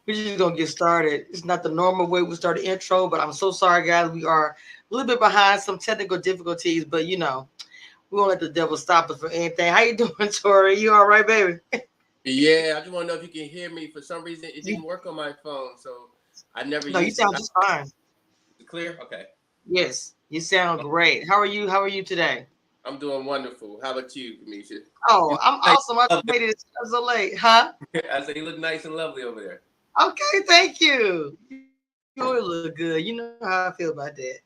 We're just gonna get started. It's not the normal way we start the intro, but I'm so sorry, guys. We are a little bit behind some technical difficulties, but we won't let the devil stop us for anything. How you doing, Tori? You all right, baby? Yeah, I just want to know if you can hear me. For some reason, it didn't work on my phone, so I never No, you used it. sound just fine. Clear? Okay. Yes, you sound great. How are you? How are you today? I'm doing wonderful. How about you, Kamisha? Oh, You I'm look nice awesome. I and made it so late, huh? lovely. I say you look nice and lovely over there. Okay, thank you. You always look good. You know how I feel about that.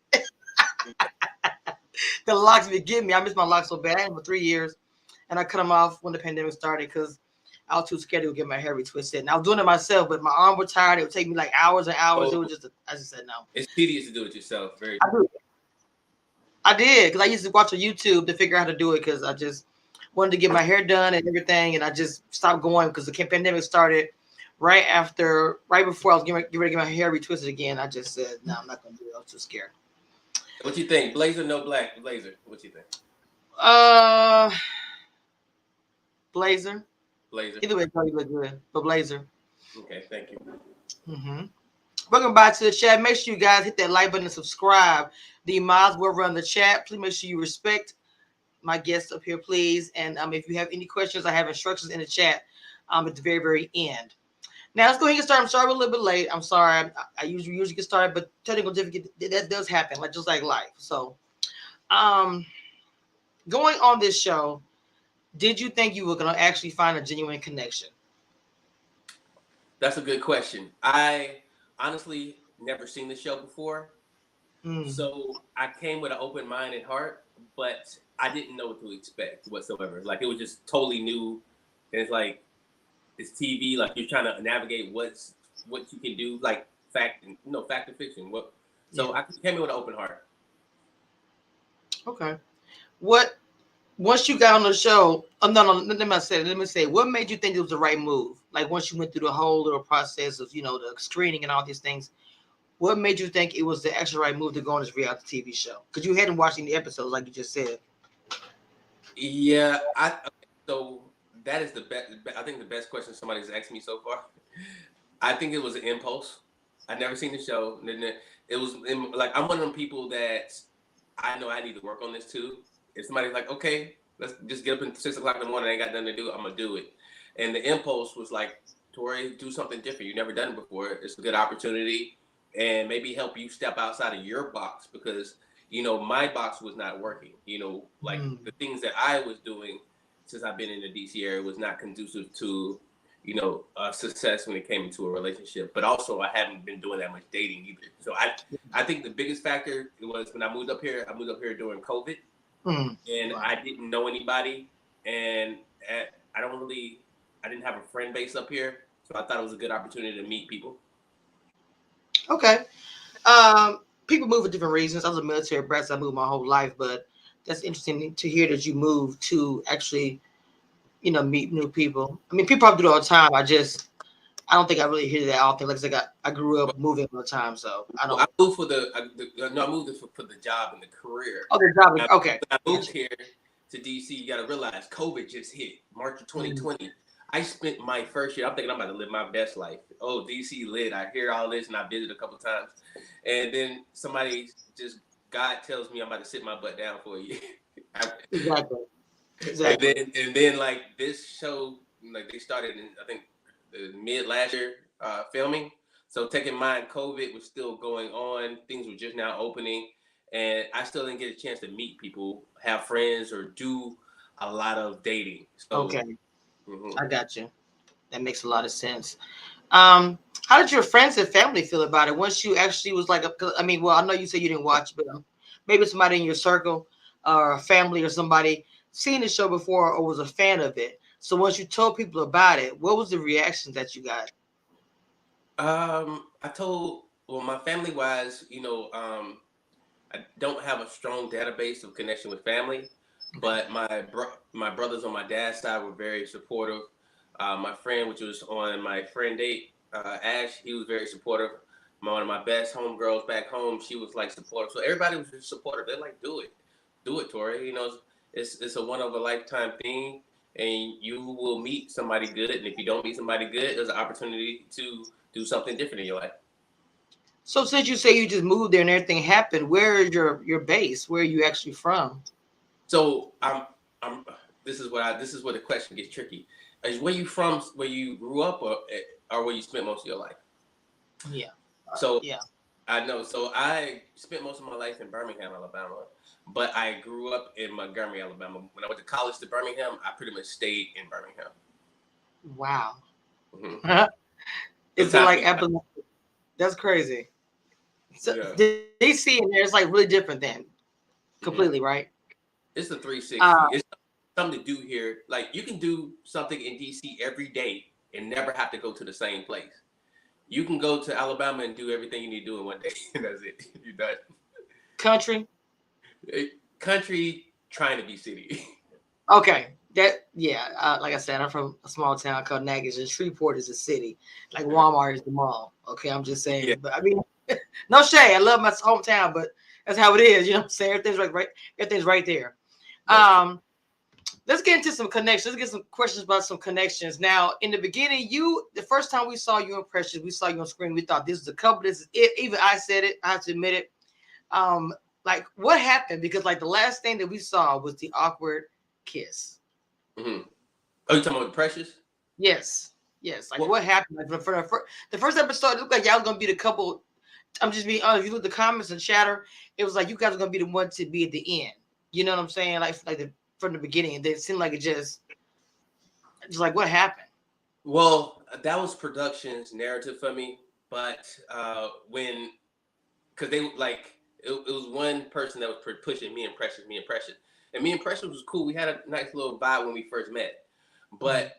The locks be getting me. I miss my locks so bad. I had them for 3 years, and I cut them off when the pandemic started because I was too scared to get my hair retwisted. And I was doing it myself, but my arm was tired. It would take me like hours and hours. It Oh, was just, I just said no. it's tedious to do it yourself. Very. I do. I did because I used to watch on YouTube to figure out how to do it because I just wanted to get my hair done and everything, and I just stopped going because the pandemic started right before I was getting ready to get my hair retwisted again. I just said, no, I'm not gonna do it. I was too scared. What you think? Blazer, no black blazer. What you think? Uh, blazer. Blazer. Either way, it probably look good, but blazer. Okay, thank you. Mm-hmm. Welcome back to the chat. Make sure you guys hit that like button and subscribe. The mods will run the chat. Please make sure you respect my guests up here, please. And if you have any questions, I have instructions in the chat at the very, very end. Now, let's go ahead and get started. I'm sorry we're a little bit late. I'm sorry. I usually get started, but technical difficulty, that does happen, like just like life. So, um, going on this show, did you think you were going to actually find a genuine connection? That's a good question. I honestly never seen the show before, Mm. so I came with an open mind and heart, but I didn't know what to expect whatsoever. Like it was just totally new, and it's like it's TV. Like you're trying to navigate what you can do, like fact and fiction. What? Yeah. So I came in with an open heart. Okay. What once you got on the show? Oh no, no. Let me say. What made you think it was the right move? Like once you went through the whole little process of the screening and all these things. What made you think it was the actual right move to go on this reality TV show? Because you hadn't watched any episodes, like you just said. Yeah, so that is the best. I think the best question somebody's asked me so far. I think it was an impulse. I'd never seen the show. And then it was like I'm one of them people that I know I need to work on this too. If somebody's like, okay, let's just get up at 6 o'clock in the morning, I ain't got nothing to do, I'm gonna do it. And the impulse was like, Tori, do something different. You've never done it before. It's a good opportunity, and maybe help you step outside of your box because my box was not working. Like the things that I was doing since I've been in the DC area was not conducive to success when it came into a relationship. But also, I haven't been doing that much dating either. So I think the biggest factor was when I moved up here. I moved up here during COVID, and I didn't know anybody, and I don't really, I didn't have a friend base up here, so I thought it was a good opportunity to meet people. Okay. People move for different reasons. I was a military brat, so I moved my whole life, but that's interesting to hear that you moved to actually, meet new people. I mean, people probably do it all the time. I don't think I really hear that often. Like I said, I grew up moving all the time, so I Well, I don't. moved I moved for the job and the career. Oh, the job. When Okay. I moved Gotcha. here to DC, you got to realize COVID just hit March of Mm. 2020. I spent my first year. I'm thinking I'm about to live my best life. Oh, DC lit. I hear all this, and I visited a couple times, and then God tells me I'm about to sit my butt down for a year. Exactly. and Exactly. then like this show, like they started in I think the mid last year filming. So take in mind, COVID was still going on. Things were just now opening, and I still didn't get a chance to meet people, have friends, or do a lot of dating. So Okay. mhm. I got you. That makes a lot of sense. How did your friends and family feel about it once you actually was like? I mean, well, I know you said you didn't watch, but maybe somebody in your circle or a family or somebody seen the show before or was a fan of it. So once you told people about it, what was the reactions that you got? I told well, my family wise, I don't have a strong database of connection with family, Okay. but my brothers on my dad's side were very supportive. My friend, which was on my friend date, Ash, he was very supportive. One of my best homegirls back home, she was like supportive. So everybody was just supportive. They're like, do it, Tori. It's a one of a lifetime thing, and you will meet somebody good. And if you don't meet somebody good, there's an opportunity to do something different in your life. So since you say you just moved there and everything happened, where is your base? Where are you actually from? So I'm this is where the question gets tricky. Is where you from, where you grew up, or where you spent most of your life? Yeah. So Yeah. I know. So I spent most of my life in Birmingham, Alabama, but I grew up in Montgomery, Alabama. When I went to college to Birmingham, I pretty much stayed in Birmingham. Wow. Mm-hmm. Is it Sometimes like we, Apple? That's crazy. So yeah. DC in there is like really different than completely, Mm-hmm. right? It's the Uh, 360. It's something to do here. Like you can do something in DC every day and never have to go to the same place. You can go to Alabama and do everything you need to do in one day, and that's it. You're done. country. Country trying to be city. Okay. That yeah. Like I said, I'm from a small town called Natchez, and Shreveport is a city. Like Walmart is the mall. Okay, I'm just Yeah. saying. But I mean, no shade. I love my hometown, but that's how it is. You know what I'm saying? Everything's right there. That's true. Um, let's get into some connections. Let's get some questions about some connections. Now, in the beginning, the first time we saw you in Precious, we saw you on screen. We thought this is a couple. This is it. Even I said it. I have to admit it. Like what happened? Because like the last thing that we saw was the awkward kiss. Mm-hmm. Oh, you talking about Precious? Yes, yes. Like Well, what happened? Like the first episode, it looked like y'all was gonna be the couple. I'm just being honest. If you look at the comments and chatter, it was like you guys are gonna be the one to be at the end. You know what I'm saying? From the beginning, and it seemed like it just like what happened. well, that was production's narrative for me. But when, because they like, it was one person that was pushing me and Precious, and me and Precious was cool. We had a nice little vibe when we first met, Mhm. but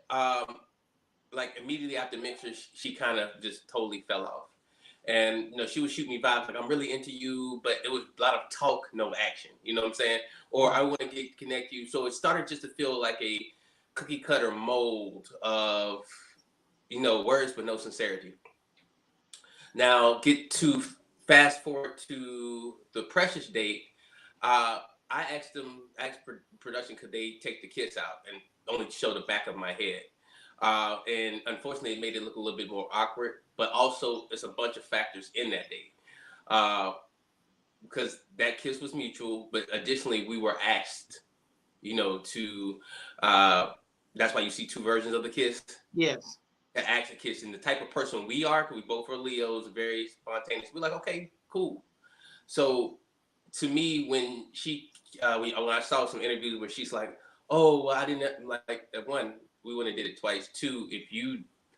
like immediately after Mixer, she kind of just totally fell off. And she would shoot me vibes like I'm really into you, but it was a lot of talk, no action. You know what I'm saying? Or I want to connect you. So it started just to feel like a cookie cutter mold of words but no sincerity. Now get to fast forward to the Precious date. Uh, I asked production could they take the kiss out and only show the back of my head. And unfortunately, it made it look a little bit more awkward. But also, there's a bunch of factors in that date. Uh, because that kiss was mutual, but additionally, we were asked, to. That's why you see two versions of the kiss. Yes. To ask a kiss, and the type of person we are, because we both are Leos, very spontaneous. We're like, okay, cool. So to me, when when I saw some interviews where she's like, "Oh, well, I didn't like one. We wouldn't have did it twice. Two,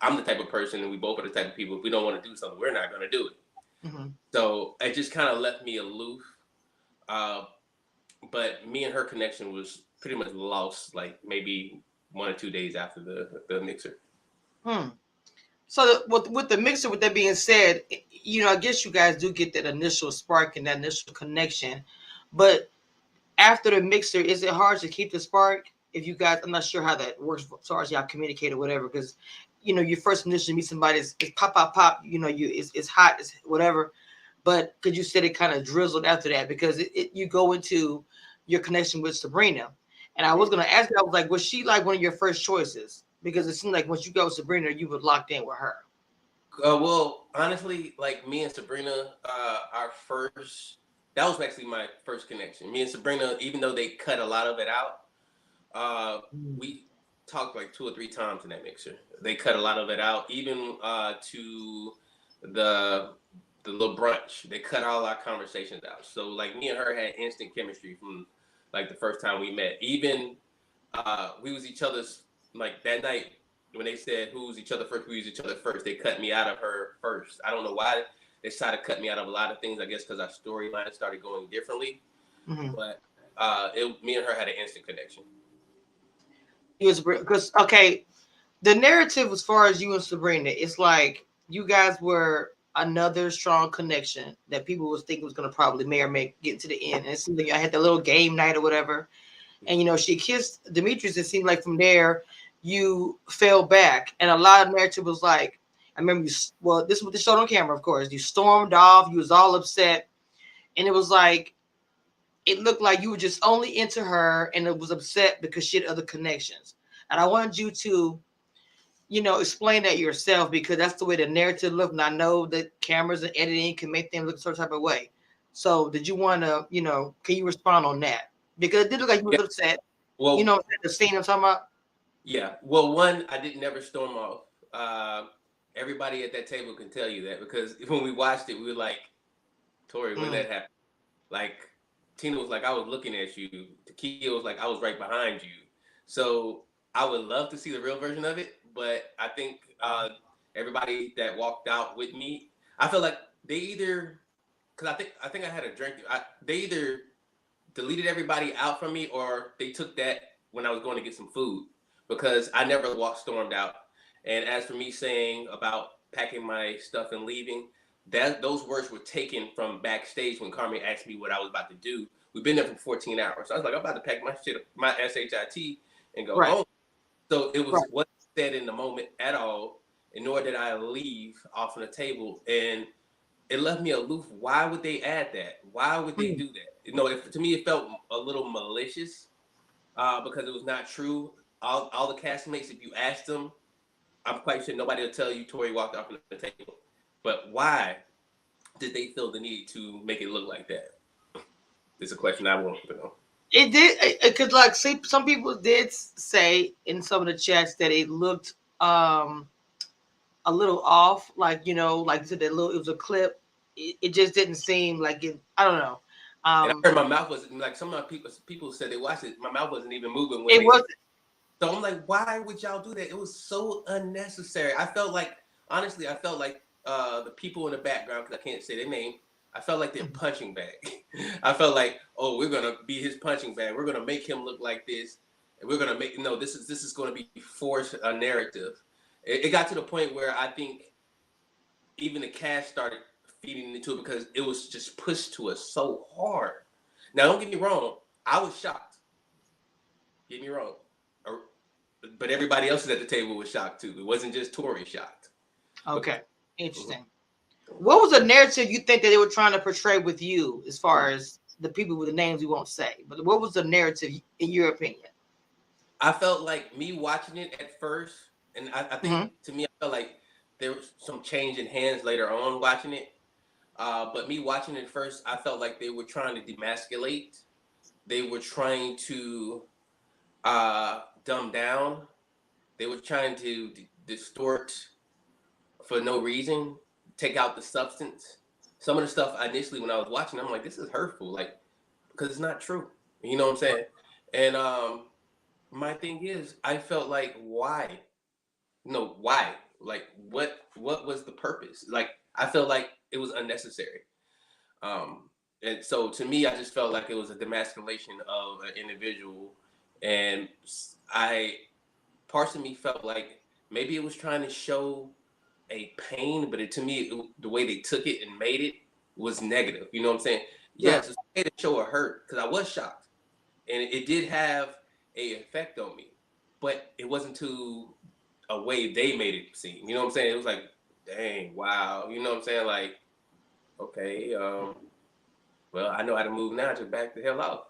I'm the type of person, and we both are the type of people. If we don't want to do something, we're not going to do it." Mm-hmm. So it just kind of left me aloof. Uh, but me and her connection was pretty much lost, like maybe 1 or 2 days after the mixer. Hmm. So with the mixer, with that being said, I guess you guys do get that initial spark and that initial connection, but after the mixer, is it hard to keep the spark? If you guys, I'm not sure how that works as far as y'all communicate or whatever, because you first initially meet somebody, it's pop pop pop, it's hot, it's whatever, but could you said it kind of drizzled after that because you go into your connection with Sabrina, and I was gonna ask you, I was like, was she like one of your first choices? Because it seemed like once you go with Sabrina, you were locked in with her. Well, honestly, like me and Sabrina, our first, that was actually my first connection. Me and Sabrina, even though they cut a lot of it out, we talked like 2 or 3 times in that mixer. They cut a lot of it out, even to the the little brunch. They cut all our conversations out. So like me and her had instant chemistry from like the first time we met. Even we was each other's like that night when they said who's each other first, we was each other first. They cut me out of her first. I don't know why they decided to cut me out of a lot of things. I guess because our storyline started going differently. Mm-hmm. But me and her had an instant connection. You was because okay, the narrative as far as you and Sabrina, it's like you guys were another strong connection that people was thinking was gonna probably may or may get to the end. And it seemed like I had the little game night or whatever. And she kissed Demetrius. It seemed like from there you fell back. And a lot of narrative was like, I remember this is what they showed on camera, of course. You stormed off, you was all upset, and it was like it looked like you were just only into her and it was upset because she had other connections. And I wanted you to explain that yourself, because that's the way the narrative looked. And I know that cameras and editing can make things look a certain type of way. So did you want to, can you respond on that? Because it did look like you were Yeah. upset. Well, The scene I'm talking about. yeah. Well, one, I didn't never storm off. Everybody at that table can tell you that because when we watched it, we were like, Tori, when Mm, that happened? Like, Tina was like, I was looking at you. Takia was like, I was right behind you. So I would love to see the real version of it, but I think everybody that walked out with me, I feel like they either, because I think I had a drink. They either deleted everybody out from me or they took that when I was going to get some food because I never walked stormed out. And as for me saying about packing my stuff and leaving, those words were taken from backstage when Carmen asked me what I was about to do. We've been there for 14 hours. So I was like, I'm about to pack my shit, my SHIT, and go right. home. So it Right. was what said in the moment at all, and nor did I leave off on the table. And it left me aloof. Why would they add that? Why would they Mm. do that? To me, it felt a little malicious because it was not true. All the castmates, if you asked them, I'm quite sure nobody will tell you Tori walked off the table. But why did they feel the need to make it look like that? It's a question I want to know. It did, because like, see, some people did say in some of the chats that it looked a little off, like like you said, that little, it was a clip. It just didn't seem like it. I don't know. And Um, I heard my mouth was like some of my people said they watched it. My mouth wasn't even moving when it they. was So I'm like, why would y'all do that? It was so unnecessary. I felt like, honestly, I felt like the people in the background, because I can't say their name, I felt like their punching bag. I felt like, oh, we're gonna be his punching bag. We're gonna make him look like this, and we're gonna make no. This is gonna be forced a narrative. It got to the point where I think even the cast started feeding into it because it was just pushed to us so hard. Now, don't get me wrong. I was shocked. Get me wrong. But everybody else at the table was shocked too. It wasn't just Tori shocked. Because, okay. Interesting. What was the narrative you think that they were trying to portray with you, as far as the people with the names we won't say? But what was the narrative in your opinion? I felt like me watching it at first, and I think Hmm. to me, I felt like there was some change in hands later on watching it. But me watching it first, I felt like they were trying to demasculate. They were trying to dumb down. They were trying to distort for no reason, take out the substance. Some of the stuff initially when I was watching, I'm like, this is hurtful, like because it's not true. You know what I'm saying? And my thing is, I felt like why? No, why? Like what was the purpose? Like I felt like it was unnecessary. Um, and so to me, I just felt like it was a demasculation of an individual, and I parts of me felt like maybe it was trying to show a pain, but to me, the way they took it and made it was negative. You know what I'm saying? Yeah. Yes, it's okay to show a hurt because I was shocked, and it did have a effect on me, but it wasn't to a way they made it seem. You know what I'm saying? It was like, dang, wow. You know what I'm saying? Like, okay, well, I know how to move now. Just back the hell off.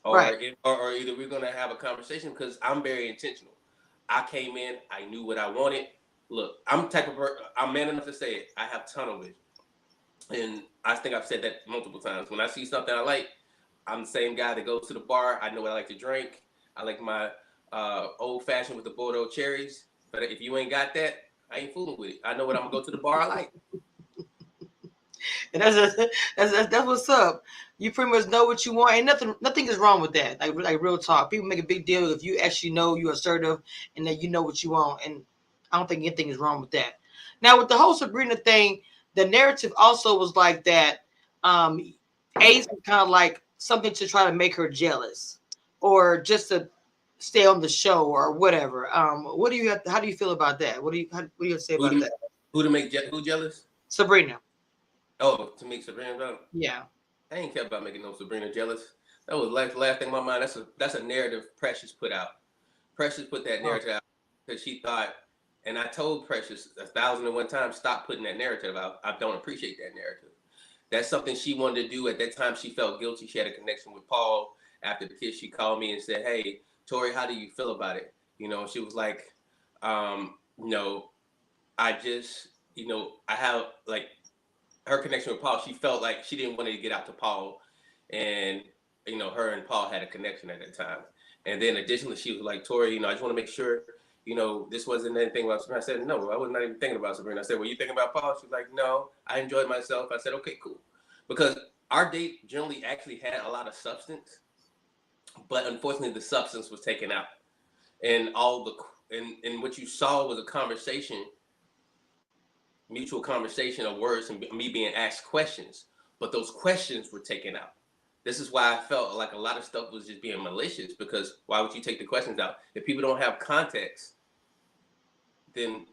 Right. Or either we're gonna have a conversation because I'm very intentional. I came in, I knew what I wanted. Look, I'm the type of I'm man enough to say it. I have tunnel vision, and I think I've said that multiple times. When I see something I like, I'm the same guy that goes to the bar. I know what I like to drink. I like my old fashioned with the Bordeaux cherries. But if you ain't got that, I ain't fooling with it. I know what I'm gonna go to the bar I like. And that's what's up. You pretty much know what you want, and nothing is wrong with that. Like real talk. People make a big deal if you actually know you're assertive and that you know what you want, and I don't think anything is wrong with that. Now with the whole Sabrina thing, the narrative also was like that. Um, Ace was kind of like something to try to make her jealous, or just to stay on the show or whatever. What do you have? How do you feel about that? What do you have to say Who about to that, who to make who jealous? Sabrina? Oh, to make Sabrina jealous. Yeah. I ain't care about making no Sabrina jealous. That was last thing in my mind. That's a narrative Precious put out. Precious put that Oh, narrative out because she thought, and I told Precious 1,001 times, stop putting that narrative out. I don't appreciate that narrative. That's something she wanted to do. At that time, she felt guilty. She had a connection with Paul. After the kiss, she called me and said, "Hey, Tori, how do you feel about it?" She was like, You know, I just, I have like her connection with Paul. She felt like she didn't want to get out to Paul, and her and Paul had a connection at that time. And then additionally, she was like, Tori, I just want to make sure, this wasn't anything about Sabrina. I said, no, I was not even thinking about Sabrina. I said, were you thinking about Paul? She was like, no, I enjoyed myself. I said, okay, cool, because our date generally actually had a lot of substance, but unfortunately, the substance was taken out, and and what you saw was a conversation, mutual conversation of words and me being asked questions, but those questions were taken out. This is why I felt like a lot of stuff was just being malicious, because why would you take the questions out? If people don't have context, then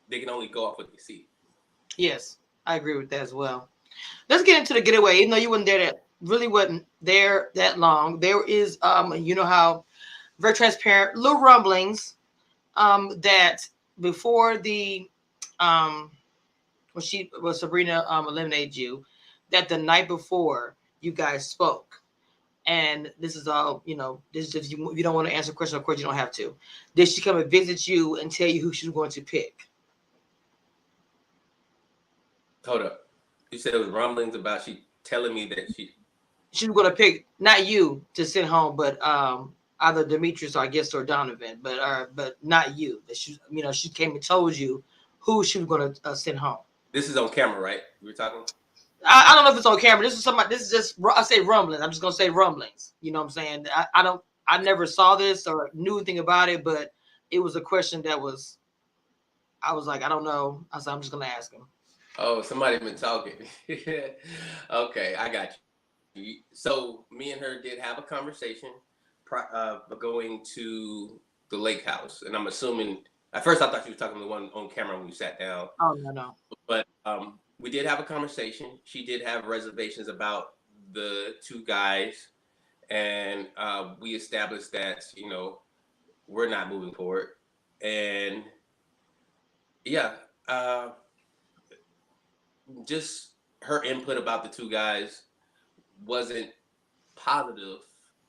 they can only go off what they see. Yes, I agree with that as well. Let's get into the getaway. Even though you weren't there, that really wasn't there that long. There is, you know how very transparent little rumblings, that before the, when Sabrina eliminated you, that the night before you guys spoke. And this is all, this is if you don't want to answer a question, of course you don't have to. Did she come and visit you and tell you who she was going to pick? Hold up. You said it was rumblings about she telling me that She was going to pick not you to send home, but either Demetrius or I guess or Donovan, but not you. That she came and told you who she was going to send home. This is on camera, right? We were talking. I don't know if it's on camera. This is somebody. This is just I say rumblings. I'm just gonna say rumblings. You know what I'm saying? I never saw this or knew anything about it, but it was a question that was. I was like, I don't know. I said, I'm just gonna ask him. Oh, somebody been talking. Okay, I got you. So me and her did have a conversation going to the lake house, and I'm assuming at first I thought you were talking to the one on camera when we sat down. Oh no. But we did have a conversation. She did have reservations about the two guys, and we established that we're not moving forward. And yeah, just her input about the two guys wasn't positive,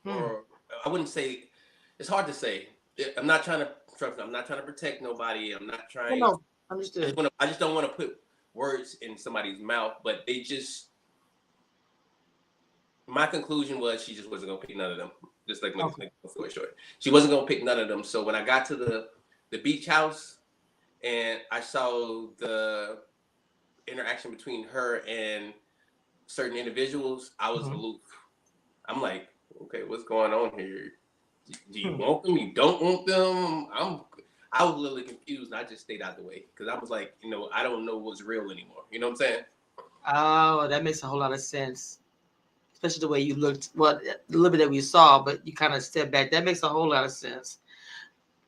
or I wouldn't say. It's hard to say. I'm not trying to trust. I'm not trying to protect nobody. I'm not trying. No, understood. I just don't want to put words in somebody's mouth, but they just. My conclusion was she just wasn't gonna pick none of them. Just like make the story short, she wasn't gonna pick none of them. So when I got to the beach house and I saw the interaction between her and certain individuals, I was aloof. I'm like, okay, what's going on here? Do you want them? You don't want them? I was a little confused, and I just stayed out the way because I was like, I don't know what's real anymore. You know what I'm saying? Oh, that makes a whole lot of sense. Especially the way you looked, well, the little bit that we saw, but you kind of stepped back. That makes a whole lot of sense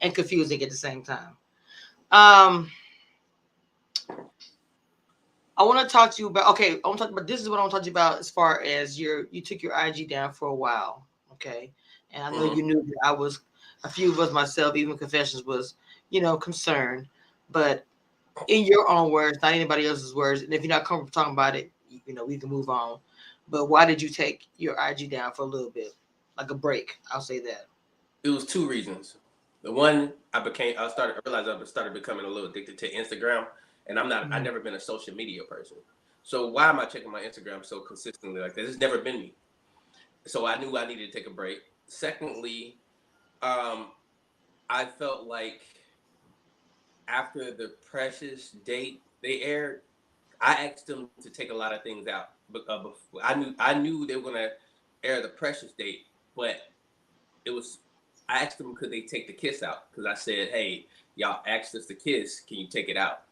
and confusing at the same time. I want to talk to you about. Okay, I want to talk about. This is what I want to talk to you about as far as you took your IG down for a while. Okay, and I know you knew that I was. A few of us, myself, even Confessions was, concerned. But in your own words, not anybody else's words, and if you're not comfortable talking about it, we can move on. But why did you take your IG down for a little bit, like a break? I'll say that. It was two reasons. The one, I realized I started becoming a little addicted to Instagram, and I've never been a social media person. So why am I checking my Instagram so consistently like that? It's never been me. So I knew I needed to take a break. Secondly, I felt like after the Precious date they aired, I asked them to take a lot of things out. I knew they were gonna air the Precious date, but I asked them could they take the kiss out, because I said, hey, y'all asked us to kiss, can you take it out?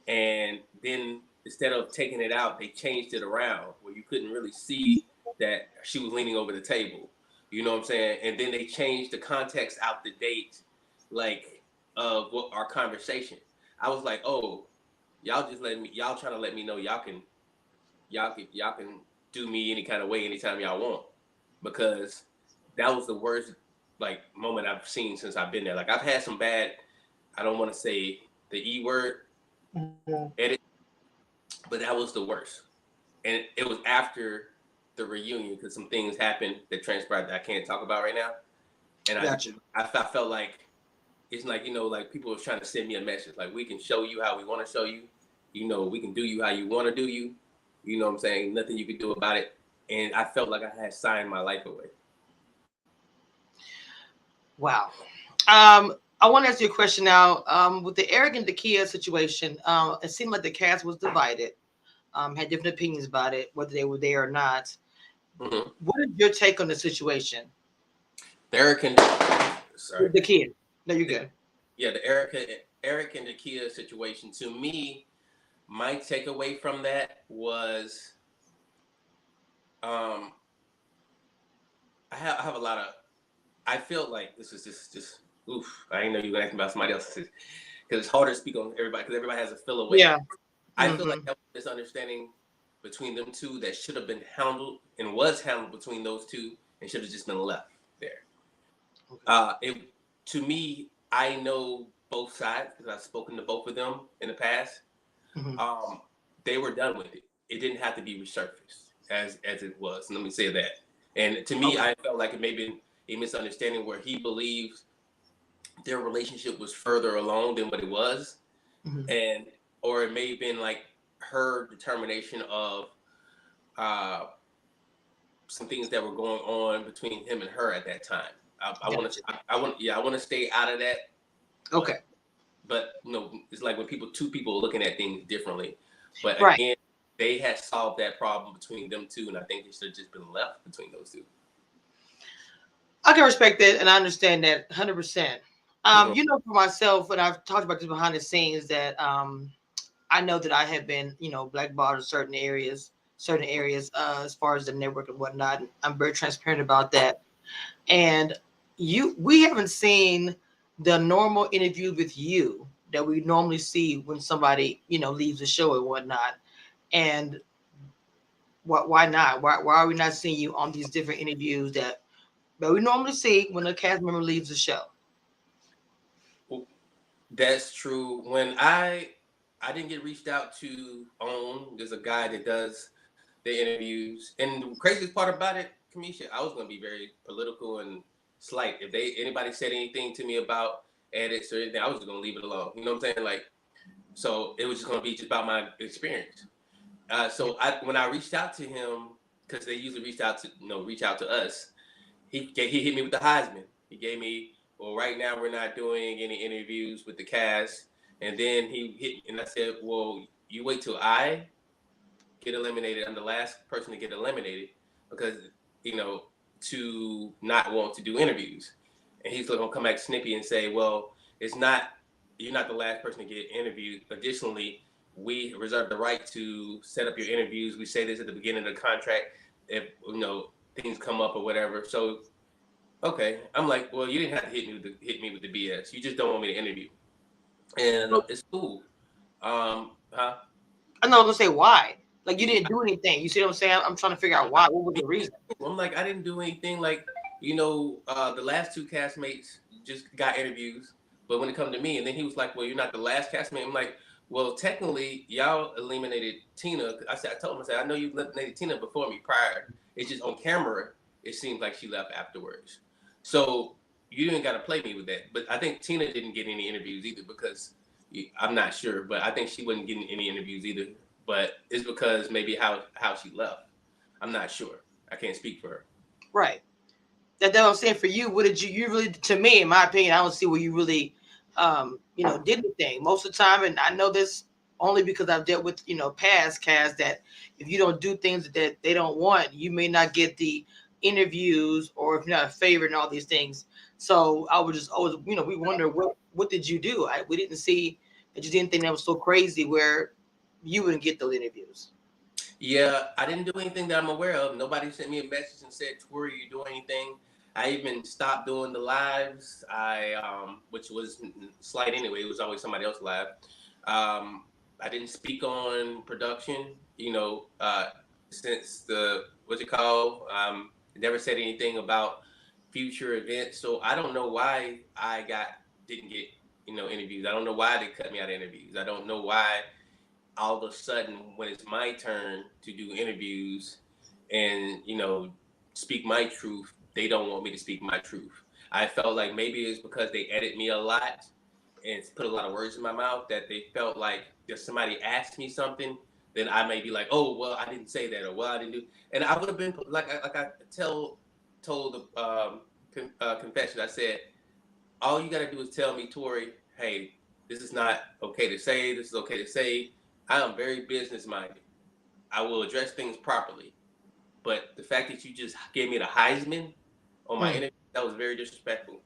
And then instead of taking it out, they changed it around where you couldn't really see that she was leaning over the table. You know what I'm saying? And then they changed the context out the date, like of what our conversation. I was like, oh, y'all trying to let me know y'all can do me any kind of way anytime y'all want, because that was the worst moment I've seen since I've been there. Like I've had some bad, I don't want to say the E word edit, but that was the worst. And it was after the reunion because some things happened that transpired that I can't talk about right now. And I felt like it's like, like people are trying to send me a message. Like, we can show you how we want to show you. We can do you how you want to do you. You know what I'm saying? Nothing you can do about it. And I felt like I had signed my life away. Wow. I want to ask you a question now. With the Eric and Dakia situation, it seemed like the cast was divided. Had different opinions about it, whether they were there or not. Mm-hmm. What is your take on the situation? The Eric and sorry, The kid. No, you're good. yeah, the Eric and Dakia situation. To me, my takeaway from that was, um, I have a lot of. I feel like this is just oof. I didn't know you were asking about somebody else because it's harder to speak on everybody because everybody has a feel away. Yeah. I feel like that was misunderstanding between them two that should have been handled and was handled between those two and should have just been left there. It to me, I know both sides because I've spoken to both of them in the past. They were done with it. It didn't have to be resurfaced as it was. Let me say that. And to me, I felt like it may have been a misunderstanding where he believes their relationship was further along than what it was, and or it may have been like her determination of some things that were going on between him and her at that time. I want to stay out of that. Okay. But it's like when two people are looking at things differently. But again, they had solved that problem between them two, and I think it should have just been left between those two. I can respect that, and I understand that 100%. For myself, and I've talked about this behind the scenes, that I know that I have been, blackballed in certain areas, as far as the network and whatnot. I'm very transparent about that. And we haven't seen the normal interview with you that we normally see when somebody, leaves the show and whatnot. And why not? Why are we not seeing you on these different interviews that we normally see when a cast member leaves the show? That's true. When I didn't get reached out to own, there's a guy that does the interviews. And the craziest part about it, Kamisha, I was going to be very political and slight. If anybody said anything to me about edits or anything, I was just going to leave it alone. You know what I'm saying? Like, so it was just going to be just about my experience. When I reached out to him, because they usually reach out to us, he hit me with the Heisman. He gave me, well, right now we're not doing any interviews with the cast. And then he hit, and I said, well, you wait till I get eliminated. I'm the last person to get eliminated because, to not want to do interviews. And he's going to come back snippy and say, well, you're not the last person to get interviewed. Additionally, we reserve the right to set up your interviews. We say this at the beginning of the contract if, things come up or whatever. So, okay. I'm like, well, you didn't have to hit me with the BS. You just don't want me to interview. And it's cool. Huh? I know. I was gonna say why. Like, you didn't do anything. You see what I'm saying? I'm trying to figure out why. What was the reason? I'm like, I didn't do anything. Like, the last two castmates just got interviews, but when it come to me, and then he was like, well, you're not the last castmate. I'm like, well, technically, y'all eliminated Tina. I told him, I know you eliminated Tina before me prior. It's just on camera, it seems like she left afterwards. So you didn't got to play me with that. But I think Tina didn't get any interviews either because I'm not sure, but I think she wasn't getting any interviews either. But it's because maybe how she left. I'm not sure. I can't speak for her. Right. That's what I'm saying. For you, what did you really? To me, in my opinion, I don't see where you really, did anything most of the time. And I know this only because I've dealt with past casts that if you don't do things that they don't want, you may not get the interviews, or if you're not a favorite and all these things. So I was just always, we wonder what did you do? We didn't see that you did anything that was so crazy where you wouldn't get those interviews. Yeah, I didn't do anything that I'm aware of. Nobody sent me a message and said, Tori, you doing anything? I even stopped doing the lives. Which was slight anyway. It was always somebody else live. I didn't speak on production, since never said anything about future events. So I don't know why didn't get, interviews. I don't know why they cut me out of interviews. I don't know why all of a sudden when it's my turn to do interviews and speak my truth, they don't want me to speak my truth. I felt like maybe it's because they edit me a lot and put a lot of words in my mouth that they felt like if somebody asked me something, then I may be like, oh well, I didn't say that, or well, I didn't do, and I would have been like I told the confession. I said, all you got to do is tell me, Tory, hey, this is not okay to say. This is okay to say. I am very business minded. I will address things properly. But the fact that you just gave me the Heisman on my Mm. interview, that was very disrespectful.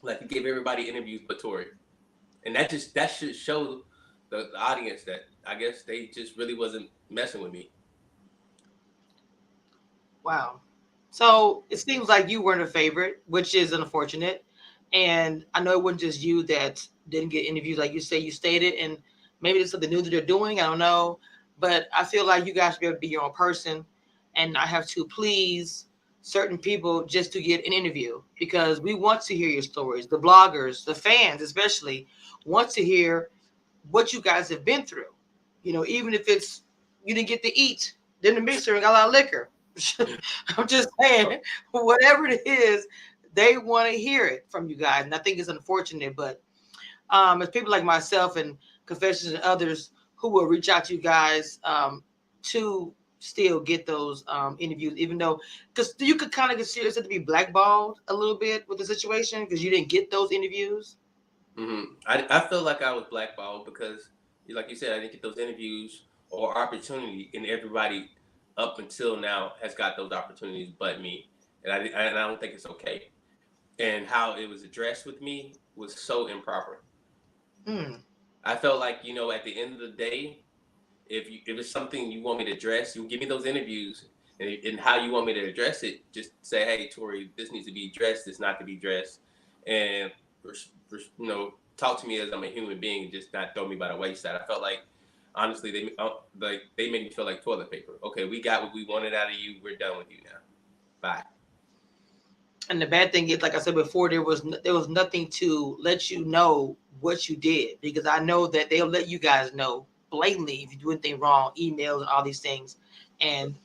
Like you gave everybody interviews but Tory. And that should show the audience that I guess they just really wasn't messing with me. Wow. So it seems like you weren't a favorite, which is unfortunate. And I know it wasn't just you that didn't get interviews, like you say you stated, and maybe it's something new that they're doing. I don't know. But I feel like you guys should be able to be your own person and not have to please certain people just to get an interview because we want to hear your stories. The bloggers, the fans especially, want to hear what you guys have been through. Even if it's you didn't get to eat, then the mixer and got a lot of liquor. I'm just saying, whatever it is, they want to hear it from you guys. And I think it's unfortunate, but it's people like myself and Confessions and others who will reach out to you guys to still get those interviews, even though, because you could kind of consider it to be blackballed a little bit with the situation because you didn't get those interviews. I feel like I was blackballed because, like you said, I didn't get those interviews or opportunity, and everybody up until now has got those opportunities, but me, and I don't think it's okay. And how it was addressed with me was so improper. Mm. I felt like at the end of the day, if it's something you want me to address, you give me those interviews and how you want me to address it. Just say, hey, Tory, this needs to be addressed. This not to be addressed, and talk to me as I'm a human being and just not throw me by the wayside. I felt like honestly they made me feel like toilet paper. Okay, we got what we wanted out of you. We're done with you now. Bye. And the bad thing is, like I said before, there was nothing to let you know what you did because I know that they'll let you guys know blatantly if you do anything wrong, emails and all these things. And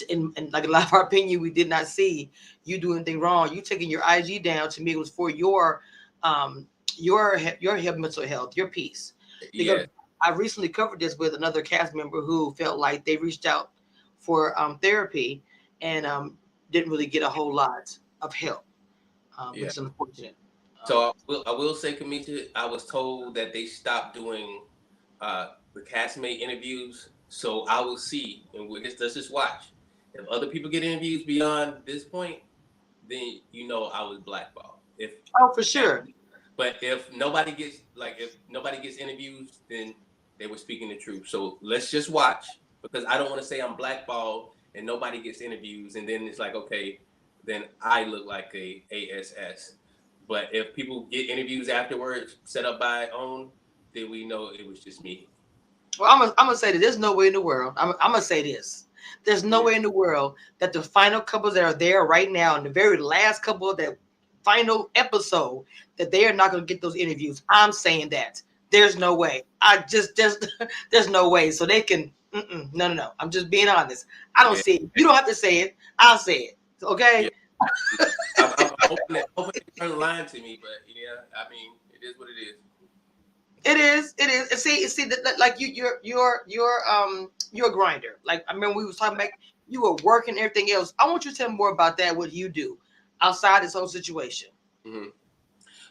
and like a lot of our opinion, we did not see you do anything wrong. You taking your IG down to me it was for um your mental health, your peace. Because Yeah, I recently covered this with another cast member who felt like they reached out for therapy and didn't really get a whole lot of help, which yeah. is unfortunate. Um, So I will say, Kamisha, I was told that they stopped doing the castmate interviews. So I will see, and let's just watch. If other people get interviews beyond this point, then I was blackballed. oh, for sure. But if nobody gets interviews, then they were speaking the truth. So let's just watch because I don't want to say I'm blackballed and nobody gets interviews, and then it's like okay, then I look like a ASS. But if people get interviews afterwards set up by own, then we know it was just me. Well, I'm gonna say that there's no way in the world. I'm gonna say this. There's no Yeah, way in the world that the final couples that are there right now, and the very last couple of that final episode, that they are not gonna get those interviews. I'm saying that there's no way. I just there's no way. So they can. No, no, no. I'm just being honest. I don't yeah, see it. You don't have to say it. I'll say it. yeah. Okay. I'm hoping they turn the line to me, but yeah, I mean, it is what it is. It is. It is. And see that like you're a grinder. Like I remember we was talking about you were working everything else. I want you to tell me more about that. What you do outside this whole situation. Hmm.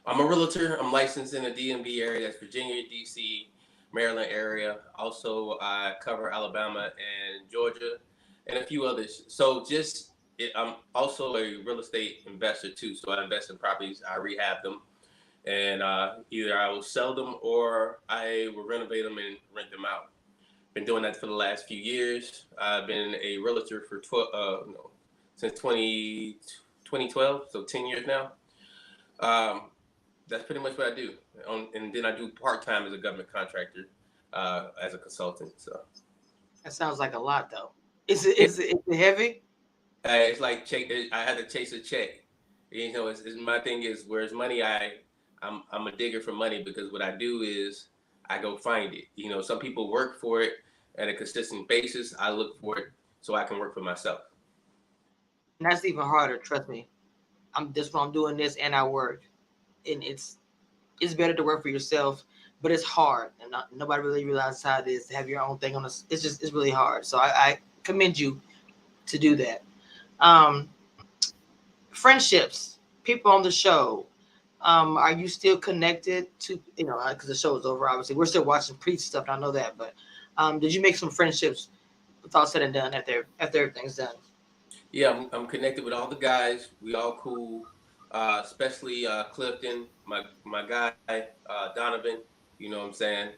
I'm a realtor. I'm licensed in the DMV area. That's Virginia, DC, Maryland area. Also, I cover Alabama and Georgia and a few others. So I'm also a real estate investor too. So I invest in properties. I rehab them. And either I will sell them or I will renovate them and rent them out. Been doing that for the last few years. I've been a realtor for since 2012, so 10 years now. Um, that's pretty much what I do. And then I do part time as a government contractor, as a consultant. So That sounds like a lot, though. Is it heavy? it's like I had to chase a check. It's my thing is where's money. I'm a digger for money because what I do is I go find it. Some people work for it at a consistent basis. I look for it so I can work for myself. And that's even harder. Trust me. this when I'm doing this and I work, and it's better to work for yourself, but it's hard, and nobody really realizes how it is to have your own thing on this. It's really hard. So I commend you to do that. Um, Friendships, people on the show. Are you still connected to, because the show is over, obviously. We're still watching preach stuff, and I know that, but did you make some friendships with all said and done after everything's done? Yeah, I'm connected with all the guys. We all cool, especially Clifton, my guy, Donovan. You know what I'm saying?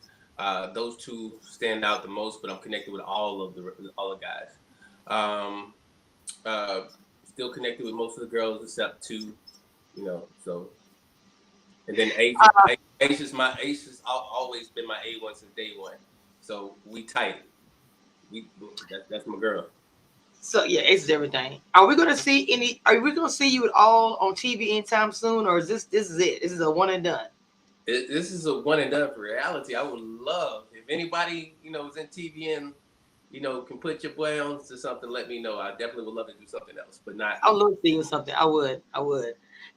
Those two stand out the most, but I'm connected with all the guys. Um, uh, Still connected with most of the girls except two. So and then Ace has always been my A1 since day one. So we tight. That's my girl. So yeah, Ace is everything. Are we gonna see any? Are we gonna see you at all on TV anytime soon, or is this is it? This is a one and done. This is a one and done for reality. I would love if anybody is in TV and can put your boy on to something. Let me know. I definitely would love to do something else, but not. I would love to see you something. I would.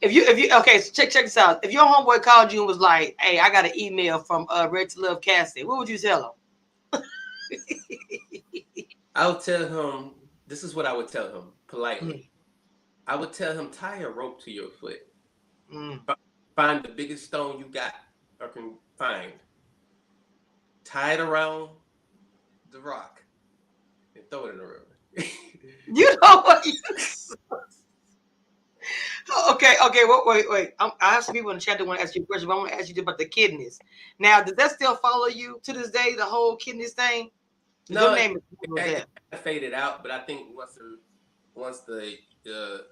If you okay, so check this out. If your homeboy called you and was like, "Hey, I got an email from Red to Love Cassie," what would you tell him? I'll tell him. This is what I would tell him Mm, politely. I would tell him tie a rope to your foot. mm. Find the biggest stone you got or can find. Tie it around the rock and throw it in the river. You know what? Okay. Wait. I have some people in the chat that want to ask you a question, but I want to ask you about the kidneys. Now, does that still follow you to this day? The whole kidneys thing? Your No, name is it that. faded out, but I think once the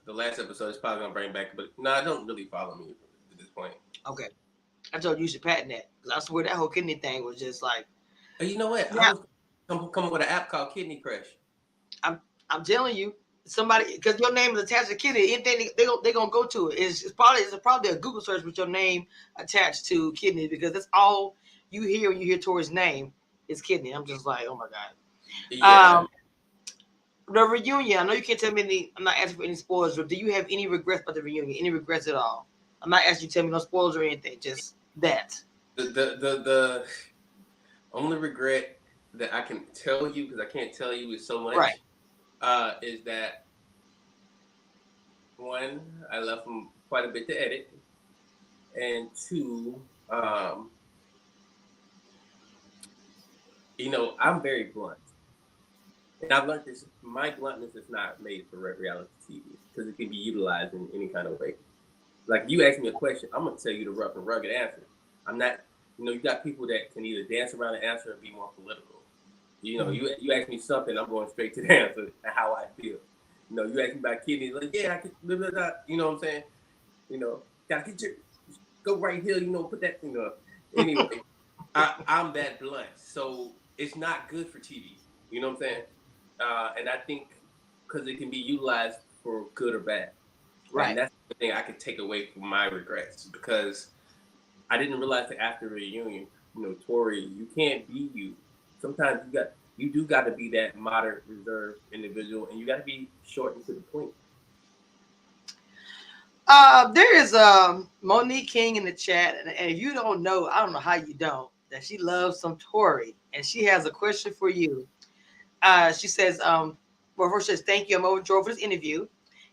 last episode is probably gonna bring back. But no, I don't really follow me at this point. Okay. I told you you should patent that because I swear that whole kidney thing was just like. You know what? I Now, was coming with an app called Kidney Crush. I'm I'm telling you, somebody because your name is attached to kidney, anything they gonna go to it. It's probably a Google search with your name attached to kidney because that's all you hear when you hear Tori's name is kidney. I'm just like, oh my god. Yeah. The reunion. I know you can't tell me any. I'm not asking for any spoilers, but do you have any regrets about the reunion? Any regrets at all? I'm not asking you to tell me no spoilers or anything. Just that. The only regret that I can tell you because I can't tell you is so Right. much. Is that one, I left them quite a bit to edit, and two, I'm very blunt, and I've learned this. My bluntness is not made for reality TV because it can be utilized in any kind of way. Like you ask me a question, I'm gonna tell you the rough and rugged answer. I'm not. You got people that can either dance around the answer or be more political. You ask me something, I'm going straight to the answer and how I feel. You ask me about kidneys, like yeah, I could. Blah, blah, blah, you know what I'm saying? Gotta get your go right here. Put that thing up. Anyway, I'm that blunt, so it's not good for TV. You know what I'm saying? And I think because it can be utilized for good or bad. Right. And that's the thing I could take away from my regrets because I didn't realize that after the reunion, Tori, you can't be you. Sometimes you do got to be that moderate, reserved individual, and you got to be short and to the point. There is Monique King in the chat, and if you don't know, I don't know how you don't, that she loves some Tori, and she has a question for you. She says, well, first she says, thank you. I'm overjoyed for this interview.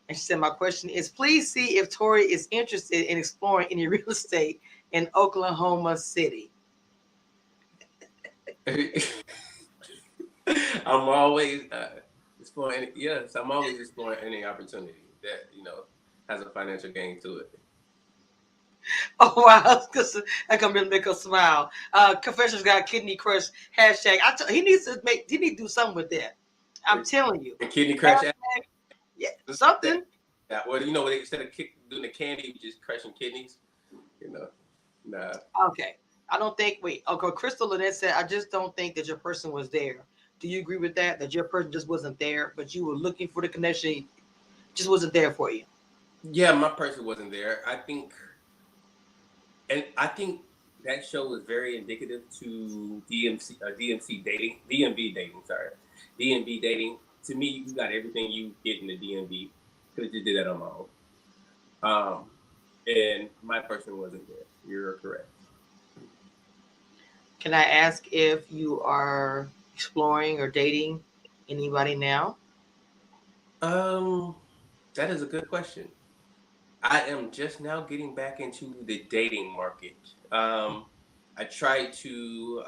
And she said, my question is, please see if Tori is interested in exploring any real estate in Oklahoma City. I'm always exploring. Yes, I'm always exploring any opportunity that has a financial gain to it. Oh wow, that can really make her smile. Confessions got kidney crush hashtag. He needs to do something with that. I'm telling you. The kidney crush. Yeah, something. Yeah, well, instead of doing the candy, just crushing kidneys. Nah. Okay. I don't think. Wait. Okay. Crystal Lynette said, "I just don't think that your person was there." Do you agree with that? That your person just wasn't there, but you were looking for the connection, just wasn't there for you. Yeah, my person wasn't there. I think that show was very indicative to DMC dating, DMV dating. Sorry, DMV dating. To me, you got everything you get in the DMV. Could have just did that on my Um, and my person wasn't there. You're correct. Can I ask if you are exploring or dating anybody now? Um, that is a good question. I am just now getting back into the dating market. I tried to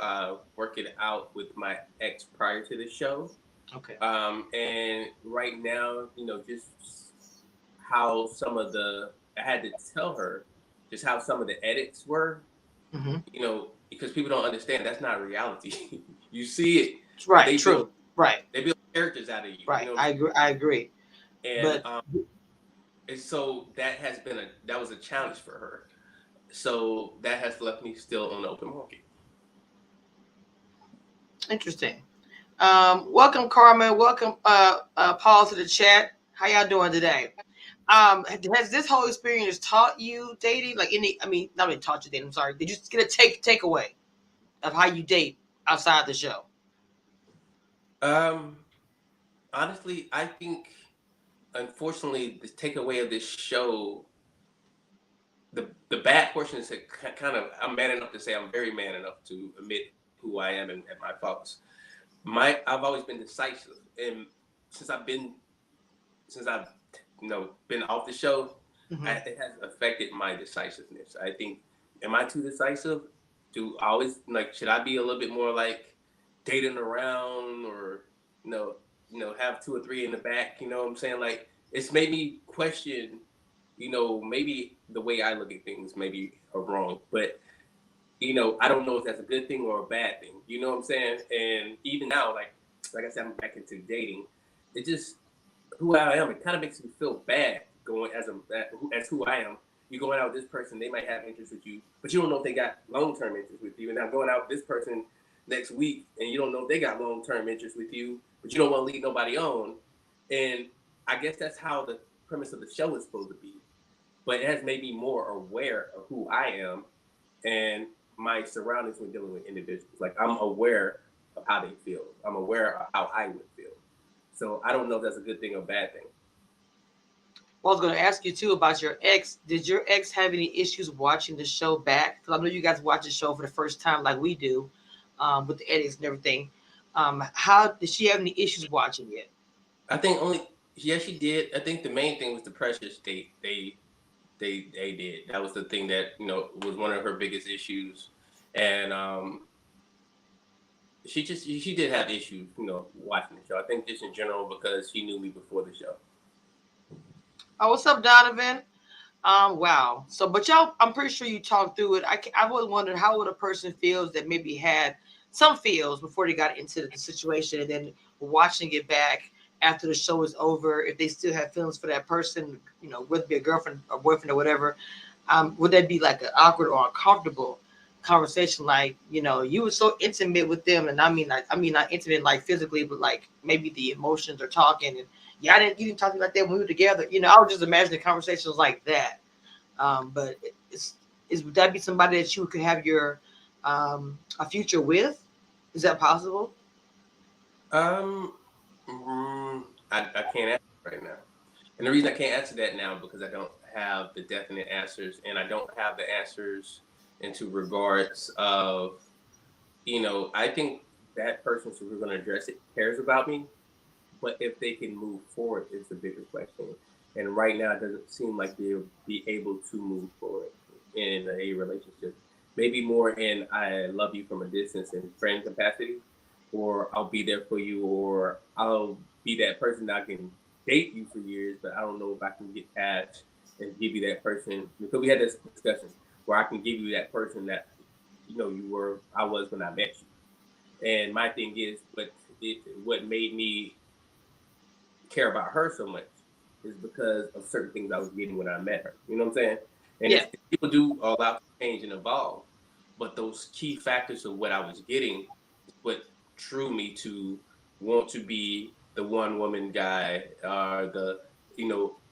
work it out with my ex prior to the show. Okay. And right now, just how some of I had to tell her just how some of the edits were, Mm-hmm. because people don't understand that's not reality. You see it, but Right. True. Right. they build characters out of you. You Right. know what I'm I agree. I agree. saying? But And so that was a challenge for her. So that has left me still on the open market. interesting. Welcome, Carmen. Welcome, Paul, to the chat. How y'all doing today? Has this whole experience taught you dating? Like any, I mean, not really taught you dating. I'm sorry. Did you get a takeaway of how you date outside the show? Um, Honestly, I think unfortunately the takeaway of this show, the bad portion is that kind of I'm man enough to say I'm very man enough to admit who I am and my faults. I've always been decisive, and since I've been since I've been off the show, Mm-hmm. it has affected my decisiveness. I think, am I too decisive? Do I always should I be a little bit more like dating around, or have two or three in the back? You know what I'm saying? Like, it's made me question. Maybe the way I look at things maybe are wrong, but I don't know if that's a good thing or a bad thing. You know what I'm saying? And even now, like I said, I'm back into dating. It just who I am. It kind of makes me feel bad going as who I am. You going out with this person, they might have interest with you, but you don't know if they got long term interest with you. And now going out with this person next week, and you don't know if they got long term interest with you, but you don't want to lead nobody on. And I guess that's how the premise of the show is supposed to be. But it has made me more aware of who I am and my surroundings when dealing with individuals. Like, I'm aware of how they feel. I'm aware of how I would feel. So I don't know if that's a good thing or bad thing. Well, I was going to ask you too about your ex. Did your ex have any issues watching the show back? Because I know you guys watch the show for the first time, like we do, with the edits and everything. How did she have any issues watching it? I think only yeah, she did. I think the main thing was the pressure state they did. That was the thing that was one of her biggest issues, and she did have issues watching the show. I think just in general because she knew me before the show. Oh, what's up, Donovan? Wow. So, but y'all, I'm pretty sure you talked through it. I've always wondered how would a person feels that maybe had some feels before they got into the situation, and then watching it back after the show is over, if they still have feelings for that person, whether it be a girlfriend or boyfriend or whatever, would that be like an awkward or uncomfortable conversation? Like, you were so intimate with them, and I mean not intimate like physically, but like maybe the emotions are talking, and yeah, you didn't talk to me like that when we were together. I would just imagine conversations like that. But would that be somebody that you could have your a future with? Is that possible? Um, I can't answer right now, and the reason I can't answer that now because I don't have the definite answers, and I don't have the answers into regards of I think that person who's going to address it cares about me, but if they can move forward is the bigger question. And right now, it doesn't seem like they'll be able to move forward in a relationship. Maybe more in I love you from a distance in friend capacity, or I'll be there for you, or I'll be that person that I can date you for years, but I don't know if I can get past and give you that person. Because we had this discussion where I can give you that person that I was when I met you. And my thing is, what made me care about her so much is because of certain things I was getting when I met her. You know what I'm saying? And Yeah. it's people do allow to change and evolve, but those key factors of what I was getting is what drew me to want to be the one woman guy, the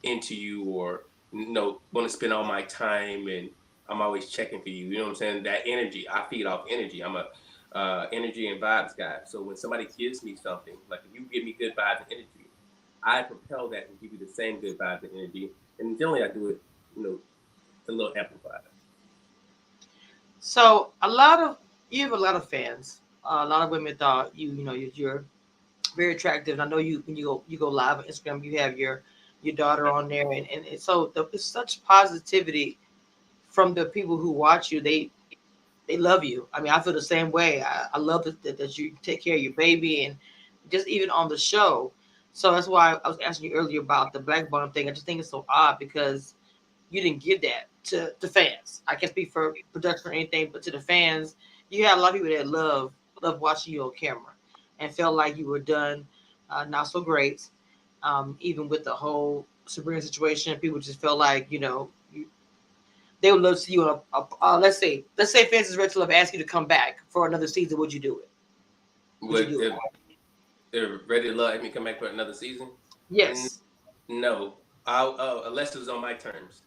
into you, or want to spend all my time, and I'm always checking for you. You know what I'm saying? That energy, I feed off energy. I'm a energy and vibes guy. So when somebody gives me something, like if you give me good vibes and energy, I propel that and give you the same good vibes and energy. And generally, I do it a little amplified. So you have a lot of fans. A lot of women thought you're very attractive. And I know you when you go live on Instagram, you have your daughter on there, and so it's such positivity from the people who watch you. They love you. I mean, I feel the same way. I love that you take care of your baby, and just even on the show. So that's why I was asking you earlier about the Blackballed thing. I just think it's so odd because you didn't give that to the fans. I can't speak for production or anything, but to the fans, you had a lot of people that love watching you on camera, and felt like you were done not so great. Even with the whole Sabrina situation, people just felt like they would love to see you on let's say fans is ready to love ask you to come back for another season. Would you do it? Would you Would do it? if they're ready to let me come back for another season? N- Yes. No, unless it was on my terms.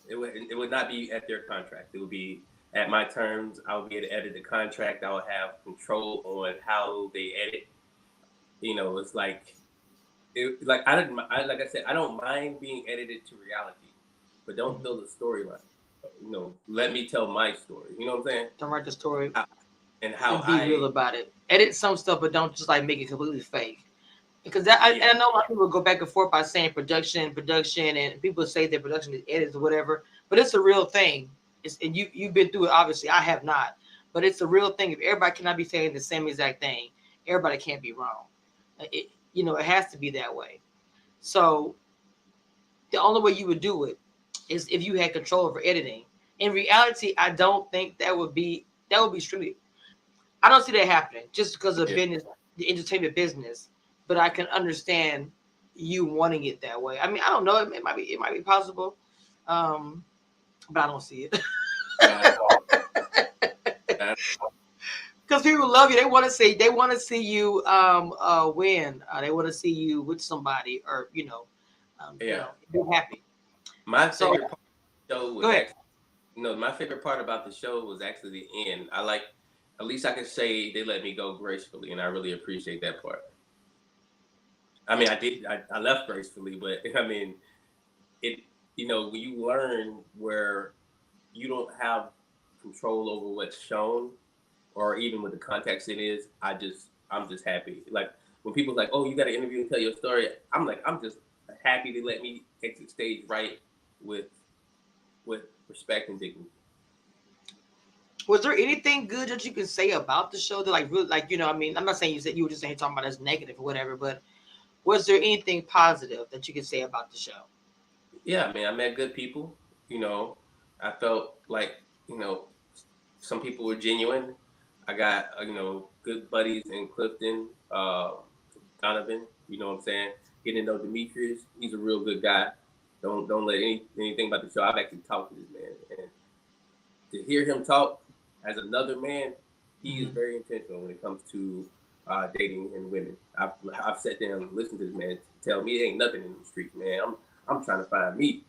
It would not be at their contract. It would be at my terms. I would be able to edit the contract. I would have control on how they edit. It's like I didn't. Like I said, I don't mind being edited to reality, but don't Mhm. build a storyline. Let me tell my story. You know what I'm saying? Don't write the story How, and how and be real I, about it. Edit some stuff, but don't just like make it completely fake. Because yeah, I know a lot of people go back and forth by saying production, and people say that production is edits or whatever, but it's a real thing. And you've been through it. Obviously, I have not, but it's a real thing. If everybody cannot be saying the same exact thing, everybody can't be wrong. It has to be that way. So the only way you would do it is if you had control over editing. In reality, I don't think that would be strictly. I don't see that happening just because of yeah. business, the entertainment business. But I can understand you wanting it that way. I mean, I don't know. It might be possible, um, but I don't see it Nah, nah, because people love you. They want to see you win. They want to see you with somebody, or yeah. be happy. My So favorite part of the show go was ahead. actually no. My favorite part about the show was actually the end. I like. At least I can say they let me go gracefully, and I really appreciate that part. I mean, I did. I left gracefully, but I mean, it. When you learn where you don't have control over what's shown, or even what the context it is, I'm just happy. Like when people's like, "Oh, you got to interview and tell your story," I'm just happy to let me exit stage right with with respect and dignity. Was there anything good that you can say about the show that like really like I mean I'm not saying you said you were just saying talking about as negative or whatever, but was there anything positive that you could say about the show? Yeah, I mean, I met good people. You know, I felt like you know some people were genuine. I got good buddies in Clifton, Donovan. You know what I'm saying? Getting to know Demetrius, he's a real good guy. Don't let anything about the show. I've actually talked to this man, and to hear him talk as another man, he is Hmm. very intentional when it comes to dating and women. I've sat there and listened to this man tell me it ain't nothing in the streets, man. I'm trying to find me,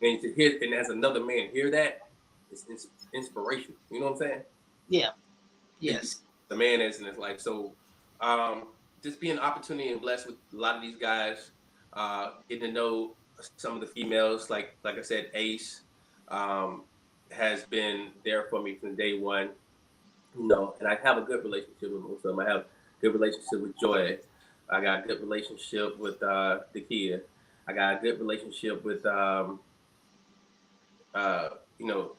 and to hear and as another man hear that, it's inspiration. You know what I'm saying? Yeah. It, Yes. the man is in his life. So just being opportunity and blessed with a lot of these guys, getting to know some of the females, like I said, Ace um, has been there for me from day one. And I have a good relationship with most of them. I have a good relationship with Joy. I got a good relationship with Dakia. I got a good relationship with uh, you know,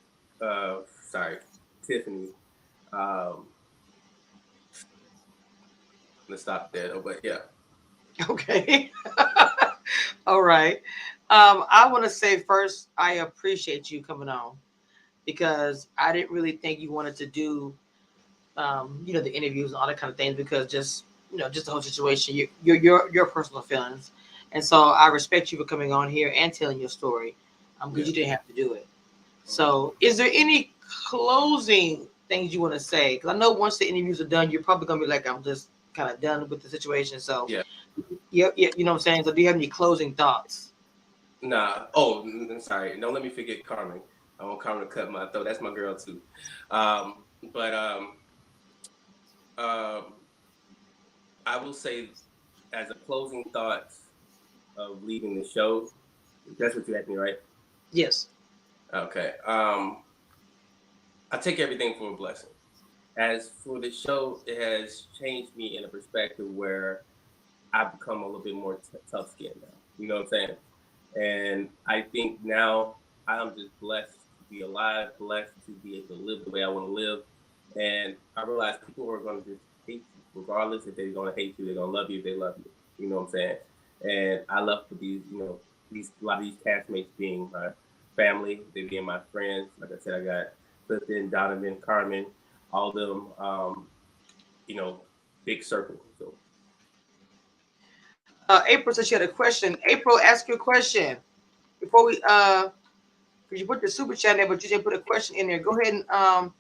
sorry, Tiffany. Um, let's stop there. But yeah, Okay. All right. I want to say first, I appreciate you coming on because I didn't really think you wanted to do, the interviews and all that kind of things because just the whole situation, your personal feelings, and so I respect you for coming on here and telling your story, because yeah. you didn't have to do it. So, is there any closing things you want to say? Because I know once the interviews are done, you're probably gonna be like, I'm just kind of done with the situation. So, Yeah. yeah, yeah, you know what I'm saying. So, do you have any closing thoughts? Nah. Oh, sorry. Don't let me forget Carmen. I want Carmen to cut my throat. That's my girl too. But um, I will say, as a closing thoughts of leaving the show, that's what you asked me, right? Yes. Okay. I take everything for a blessing. As for the show, it has changed me in a perspective where I've become a little bit more tough skinned now. You know what I'm saying? And I think now I'm just blessed to be alive, blessed to be able to live the way I want to live. And I realize people are going to just hate you, regardless if they're going to hate you, they're going to love you if they love you. You know what I'm saying? And I love for these, these a lot of these castmates being my family, they being my friends. Like I said, I got Clifton, Donovan, Carmen, all of them, you know, big circle. So April said she had a question. April, ask your question before we because you put the super chat in there, but you didn't put a question in there. Go ahead and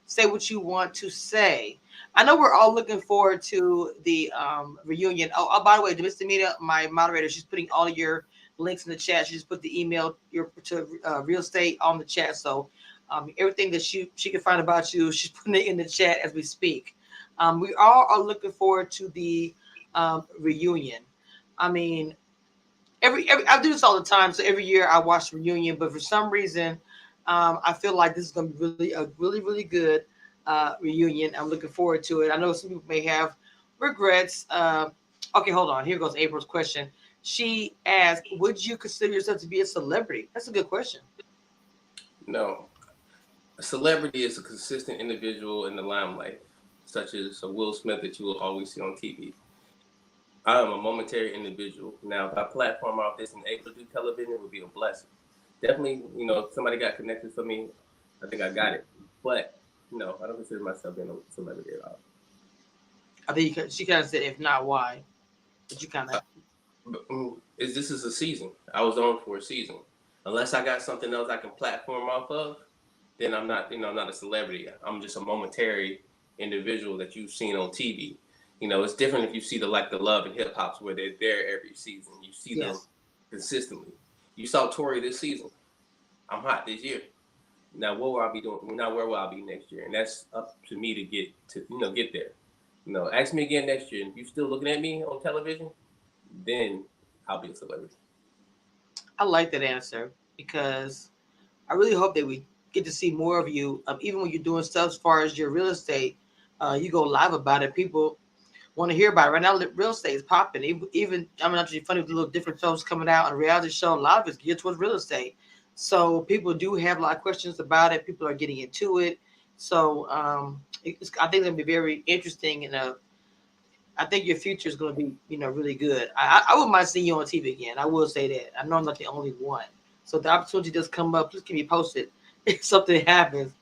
say what you want to say. I know we're all looking forward to the reunion. By the way, Mr. Mita, my moderator, she's putting all of your links in the chat. She just put the email your to real estate on the chat. So everything that she can find about you, she's putting it in the chat as we speak. We all are looking forward to the reunion. I mean, every I do this all the time. So every year I watch the reunion, but for some reason, I feel like this is going to be really good reunion. I'm looking forward to it. I know some people may have regrets. Okay, hold on. Here goes April's question. She asked, "Would you consider yourself to be a celebrity?" That's a good question. no, a celebrity is a consistent individual in the limelight, such as a Will Smith that you will always see on TV. I am a momentary individual. Now, if I platform off this and able to do television, it would be a blessing. Definitely, if somebody got connected for me, I think I got it. But no, I don't consider myself being a celebrity at all. I think she kind of said, "If not, why?" But you kind of Is this is a season? I was on for a season. Unless I got something else I can platform off of, then I'm not. I'm not a celebrity. I'm just a momentary individual that you've seen on TV. It's different if you see the Love and Hip Hops where they're there every season. You see them yes. consistently. You saw Tory this season. I'm hot this year. Now what will I be doing? Now where will I be next year? And that's up to me to get there. Ask me again next year. And if you're still looking at me on television, then I'll be a celebrity. I like that answer because I really hope that we get to see more of you. Even when you're doing stuff as far as your real estate, you go live about it. People want to hear about it. Right now, real estate is popping. Even I'm not actually funny with the little different shows coming out on a reality show. A lot of it's geared towards real estate. So people do have a lot of questions about it. People are getting into it. So I think it'll be very interesting, and I think your future is going to be, really good. I wouldn't mind seeing you on TV again. I will say that. I know I'm not the only one. So if the opportunity does come up, please keep me posted. If something happens,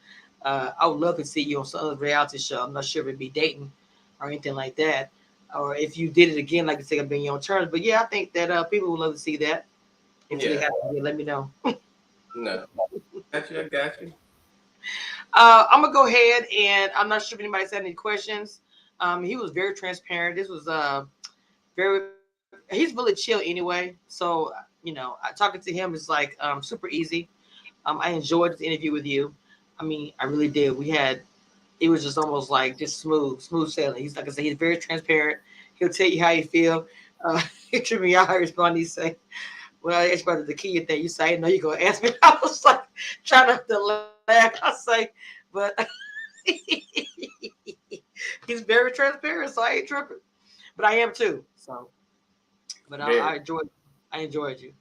I would love to see you on some other reality show. I'm not sure if it'd be dating or anything like that, or if you did it again, like you say, being on terms. But yeah, I think that people would love to see that. If it Yeah. happens, let me know. No. Got you. I got you. I'm gonna go ahead, and I'm not sure if anybody's had any questions. He was very transparent. This was very he's really chill anyway. So talking to him is like super easy. I enjoyed the interview with you. I mean, I really did. It was just almost like just smooth sailing. He's like I said, he's very transparent. He'll tell you how you feel. It tripped me out. He responded. He say, "Well, I asked about the key thing." You say, "I know you're gonna ask me." I was like trying not to laugh. I say, but he's very transparent, so I ain't tripping. But I am too. So, but I Very. enjoyed you.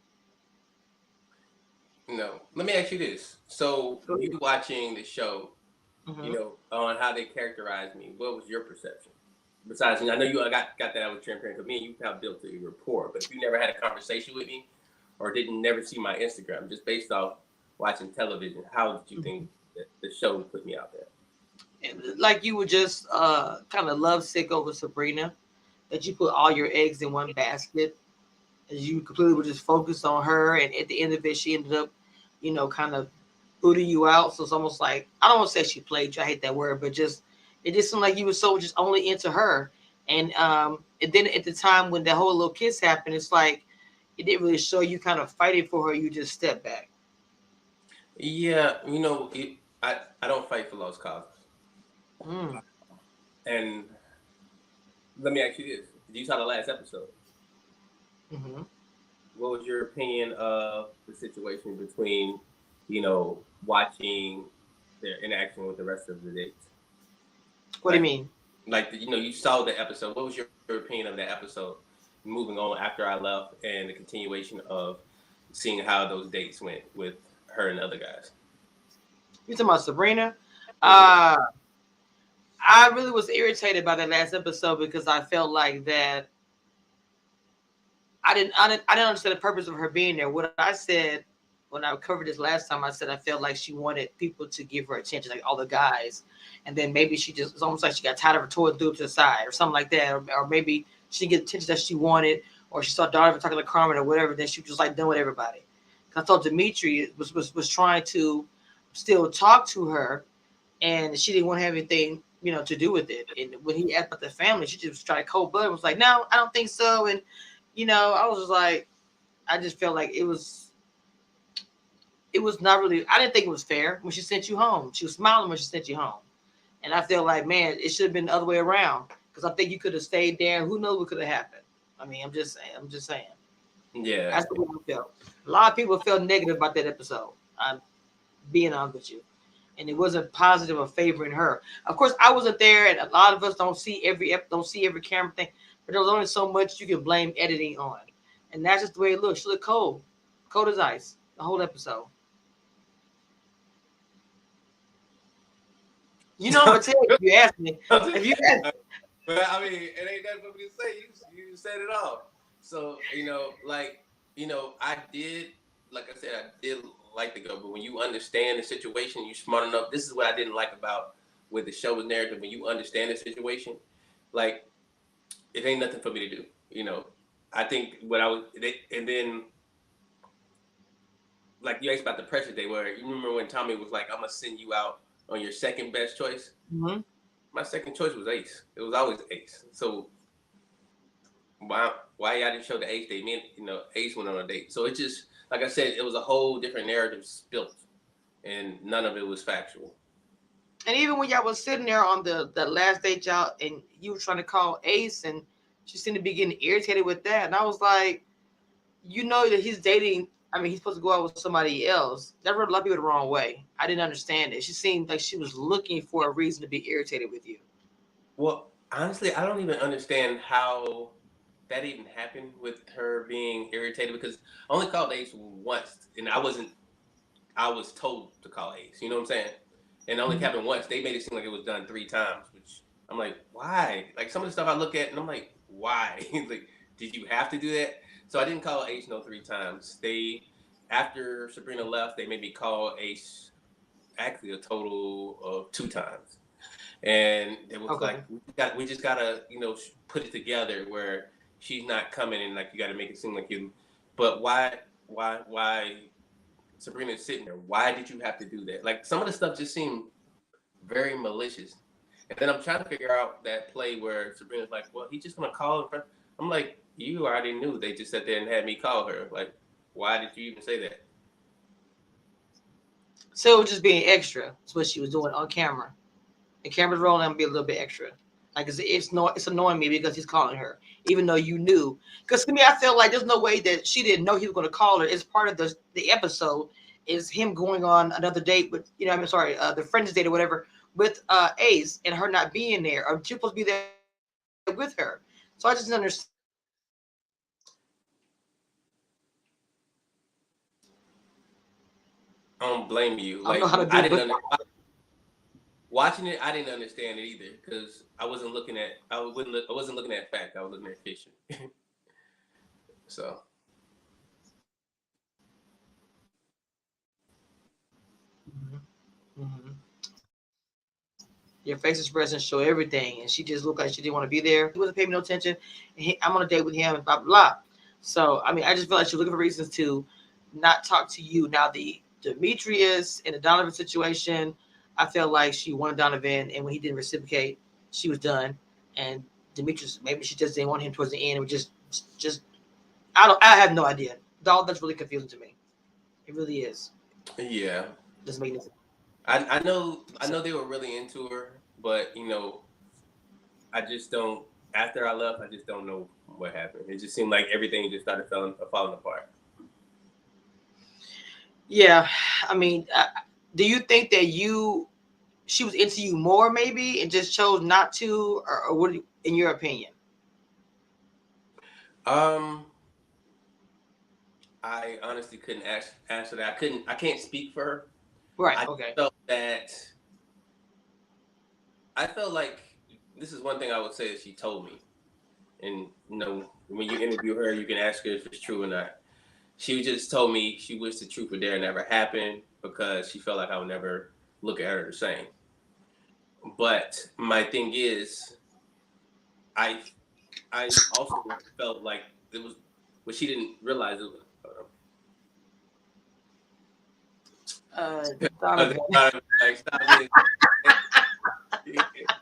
No. Let me ask you this. So you watching the show, Mm-hmm. on how they characterize me, what was your perception? Besides, I know you got that I was transparent because me and you have built a rapport, but if you never had a conversation with me or didn't never see my Instagram, just based off watching television, how did you think that the show put me out there? Like you were just kind of lovesick over Sabrina, that you put all your eggs in one basket, as you completely were just focused on her, and at the end of it, she ended up, kind of booting you out. So it's almost like I don't want to say she played you. I hate that word, but just it just seemed like you were so just only into her. And then at the time when the whole little kiss happened, it's like it didn't really show you kind of fighting for her. You just stepped back. Yeah, I don't fight for lost causes. Mm. And let me ask you this: did you saw the last episode? Hmm. What was your opinion of the situation between watching their interaction with the rest of the dates. What do you mean? Like, you saw the episode. What was your opinion of that episode? Moving on after I left, and the continuation of seeing how those dates went with her and the other guys. You talking about Sabrina? Mm-hmm. I really was irritated by that last episode because I felt like that I didn't understand the purpose of her being there. What I said when I covered this last time, I said I felt like she wanted people to give her attention, like all the guys, and then maybe she just it's almost like she got tired of her toy and threw it to the side or something like that, or maybe she didn't get the attention that she wanted, or she saw Donovan talking to Carmen or whatever. Then she was just like done with everybody. I thought Dimitri was trying to still talk to her, and she didn't want to have anything to do with it. And when he asked about the family, she just tried cold blood and was like, "No, I don't think so." And I was just like, I just felt like it was not really. I didn't think it was fair when she sent you home. She was smiling when she sent you home, and I feel like, man, it should have been the other way around because I think you could have stayed there. And who knows what could have happened? I mean, I'm just saying. Yeah. That's the way I felt. A lot of people felt negative about that episode. I'm being honest with you. And it wasn't positive or favoring her. Of course, I wasn't there, and a lot of us don't see every camera thing. But there was only so much you can blame editing on, and that's just the way it looked. She looked cold as ice, the whole episode. I'm gonna tell you. If you ask me, if you ask, But I mean, it ain't nothing for me to say. You said it all. So I did, like I said, I did like the go. But when you understand the situation, you smart enough. This is what I didn't like about with the show's narrative. When you understand the situation, like it ain't nothing for me to do. I think what I was, and then like you asked about the pressure day, where you remember when Tommy was like, "I'm gonna send you out on your second best choice." mm-hmm. My second choice was Ace. It was always Ace. So why y'all didn't show the Ace date? Me and Ace went on a date. So it just like I said, it was a whole different narrative spilt, and none of it was factual. And even when y'all was sitting there on the last date, y'all, and you were trying to call Ace, and she seemed to be getting irritated with that, and I was like, that he's dating. I mean, he's supposed to go out with somebody else. That rubbed a lot of people the wrong way. I didn't understand it. She seemed like she was looking for a reason to be irritated with you. Well, honestly, I don't even understand how that even happened with her being irritated because I only called Ace once, and I was told to call Ace. You know what I'm saying? And it only happened once. They made it seem like it was done 3 times, which I'm like, why? Like some of the stuff I look at, and I'm like, why? Like, did you have to do that? So I didn't call Ace no 3 times. After Sabrina left, they made me call Ace actually a total of 2 times, and it was Okay. like we just gotta put it together where she's not coming and like you got to make it seem like you. But why Sabrina's sitting there? Why did you have to do that? Like some of the stuff just seemed very malicious. And then I'm trying to figure out that play where Sabrina's like, well, he's just gonna call in front. I'm like, you already knew. They just sat there and had me call her. Like, why did you even say that? So it was just being extra. That's what she was doing on camera. The camera's rolling, I'm be a little bit extra. Like it's annoying me because he's calling her, even though you knew. Because to me, I felt like there's no way that she didn't know he was going to call her. It's part of the episode is him going on another date with the friend's date or whatever with Ace and her not being there, or she's supposed to be there with her. So I just didn't understand. I don't blame you. I don't know Like how to do I it, didn't but understand. Watching it, I didn't understand it either because I wasn't looking at fact. I was looking at fiction. So mm-hmm. Your face expression show everything, and she just looked like she didn't want to be there. He wasn't paying me no attention. I'm on a date with him, and blah blah blah. So I mean, I just feel like she's looking for reasons to not talk to you. Now the Demetrius and the Donovan situation, I felt like she wanted Donovan, and when he didn't reciprocate, she was done. And Demetrius, maybe she just didn't want him towards the end. It was just I have no idea. All that's really confusing to me. It really is. yeah, Doesn't make any sense. I know they were really into her, but I just don't. After I left, I just don't know what happened. It just seemed like everything just started falling apart. Yeah, I mean, do you think that she was into you more maybe and just chose not to, or what in your opinion? Um, I honestly couldn't answer that. I can't speak for her. Right. I Okay. felt that I felt like this is one thing I would say that she told me. And when you interview her, you can ask her if it's true or not. She just told me she wished the truth or dare never happened because she felt like I would never look at her the same. But my thing is, I I also felt like it was, but she didn't realize it was. Uh, Other Donovan. time, like stop being.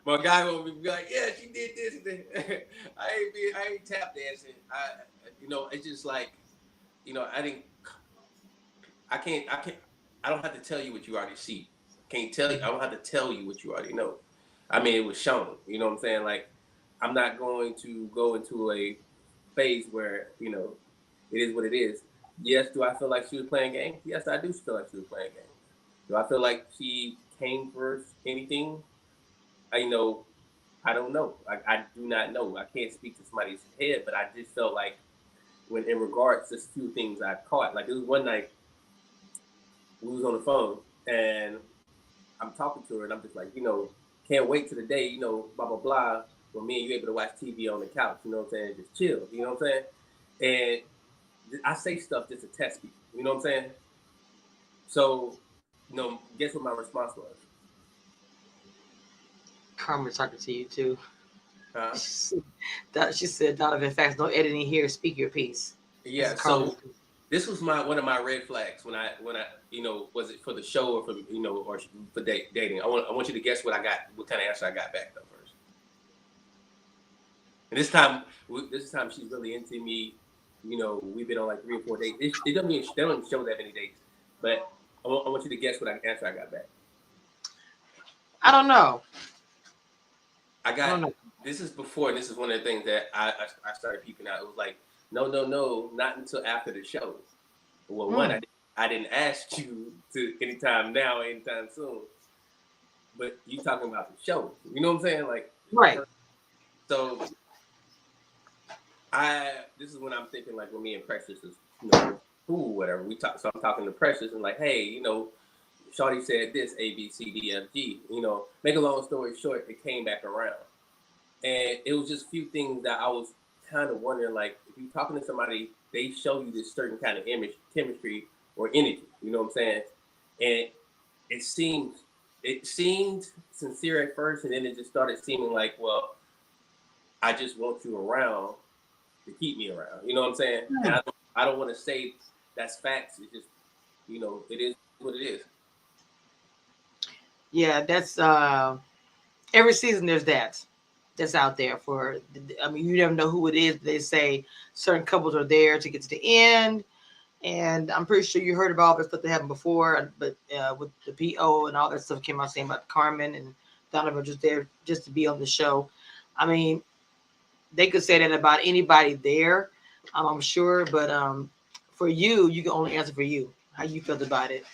My guy will be like, yeah, she did this. I ain't tap dancing. It's just like, I didn't. I can't. I don't have to tell you what you already see. Can't tell you. I don't have to tell you what you already know. I mean, it was shown. You know what I'm saying? Like, I'm not going to go into a phase where it is what it is. Yes, do I feel like she was playing games? Yes, I do feel like she was playing games. Do I feel like she came for anything? I know. I don't know. I do not know. I can't speak to somebody's head, but I just felt like when in regards to a few things I caught, like it was one night we was on the phone and I'm talking to her and I'm just like, can't wait to the day, blah blah blah, when me and you able to watch TV on the couch, you know what I'm saying, just chill, you know what I'm saying, and I say stuff just to test people, you know what I'm saying. So, guess what my response was? Carmen talking to you too. Huh? She said, Donovan, facts, no editing here. Speak your piece. This is Yeah. Carmen. So this was one of my red flags when I was it for the show or for or for dating. I want you to guess what kind of answer I got back though first. And this time she's really into me. We've been on like 3 or 4 dates. It doesn't mean they don't show that many dates, but I want you to guess what answer I got back. I don't know. I I got don't know. this is before, and this is one of the things that I started peeping out. It was like, no, no, no, not until after the show. Well, one, Hmm. I didn't ask you to anytime now, anytime soon, but you talking about the show. You know what I'm saying? Like, Right. so this is when I'm thinking like when me and Precious is cool, whatever. So I'm talking to Precious and like, hey, Shawty said this A B C D F G. Make a long story short, it came back around, and it was just a few things that I was kind of wondering. Like, if you're talking to somebody, they show you this certain kind of image, chemistry, or energy. You know what I'm saying? And it seemed it seemed sincere at first, and then it just started seeming like, well, I just want you around to keep me around. You know what I'm saying? And Hmm. I don't want to say that's facts. It's just it is what it is. Yeah, that's every season there's that's out there for. I mean, you never know who it is. They say certain couples are there to get to the end, and I'm pretty sure you heard about all the stuff that happened before. But with the PO and all that stuff came out saying about Carmen and Donovan just there just to be on the show. I mean, they could say that about anybody there, I'm sure. But for you, you can only answer for you how you felt about it.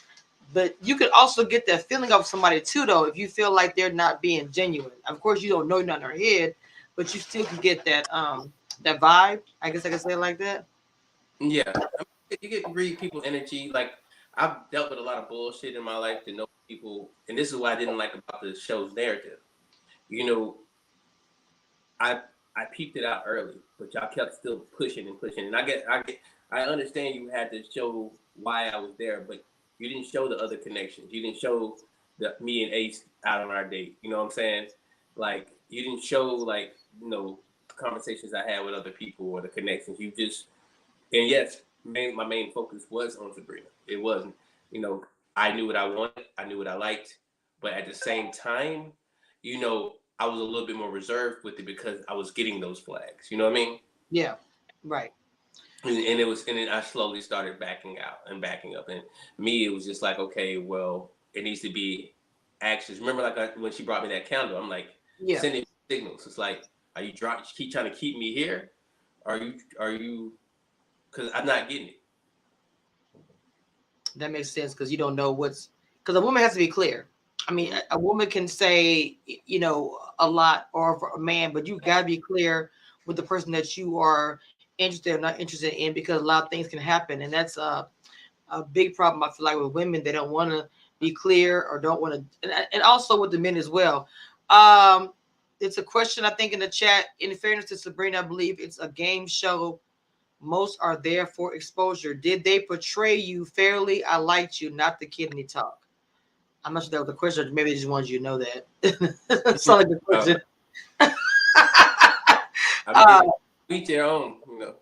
But you could also get that feeling of somebody too, though, if you feel like they're not being genuine. Of course, you don't know nothing in their head, but you still can get that vibe. I guess I can say it like that. Yeah, I mean, you get to read people's energy. Like, I've dealt with a lot of bullshit in my life to know people, and this is what I didn't like about the show's narrative. You know, I I peeped it out early, but y'all kept still pushing and pushing. And I understand you had to show why I was there, but you didn't show the other connections. You didn't show the me and Ace out on our date. You know what I'm saying? Like, you didn't show like conversations I had with other people or the connections. You just, and yes, my main focus was on Sabrina. It wasn't, you know, I knew what I wanted, I knew what I liked, but at the same time, I was a little bit more reserved with it because I was getting those flags. You know what I mean? Yeah, right. And then I slowly started backing out and backing up. And me, it was just like, okay, well, it needs to be actions. Remember, like when she brought me that candle, I'm like Yeah, sending signals. It's like, are you keep trying to keep me here? Are you? Because I'm not getting it. That makes sense because you don't know what's because a woman has to be clear. I mean, a woman can say, a lot or for a man, but you got to be clear with the person that you are interested or not interested in because a lot of things can happen. And that's a big problem, I feel like, with women. They don't want to be clear or don't want to, and also with the men as well. Um, it's a question, I think, in the chat. In fairness to Sabrina, I believe it's a game show. Most are there for exposure. Did they portray you fairly? I liked you, not the kidney talk. I'm not sure that was the question. Maybe they just wanted you to know that. That's not a good question. I uh, mean, each their own, you know.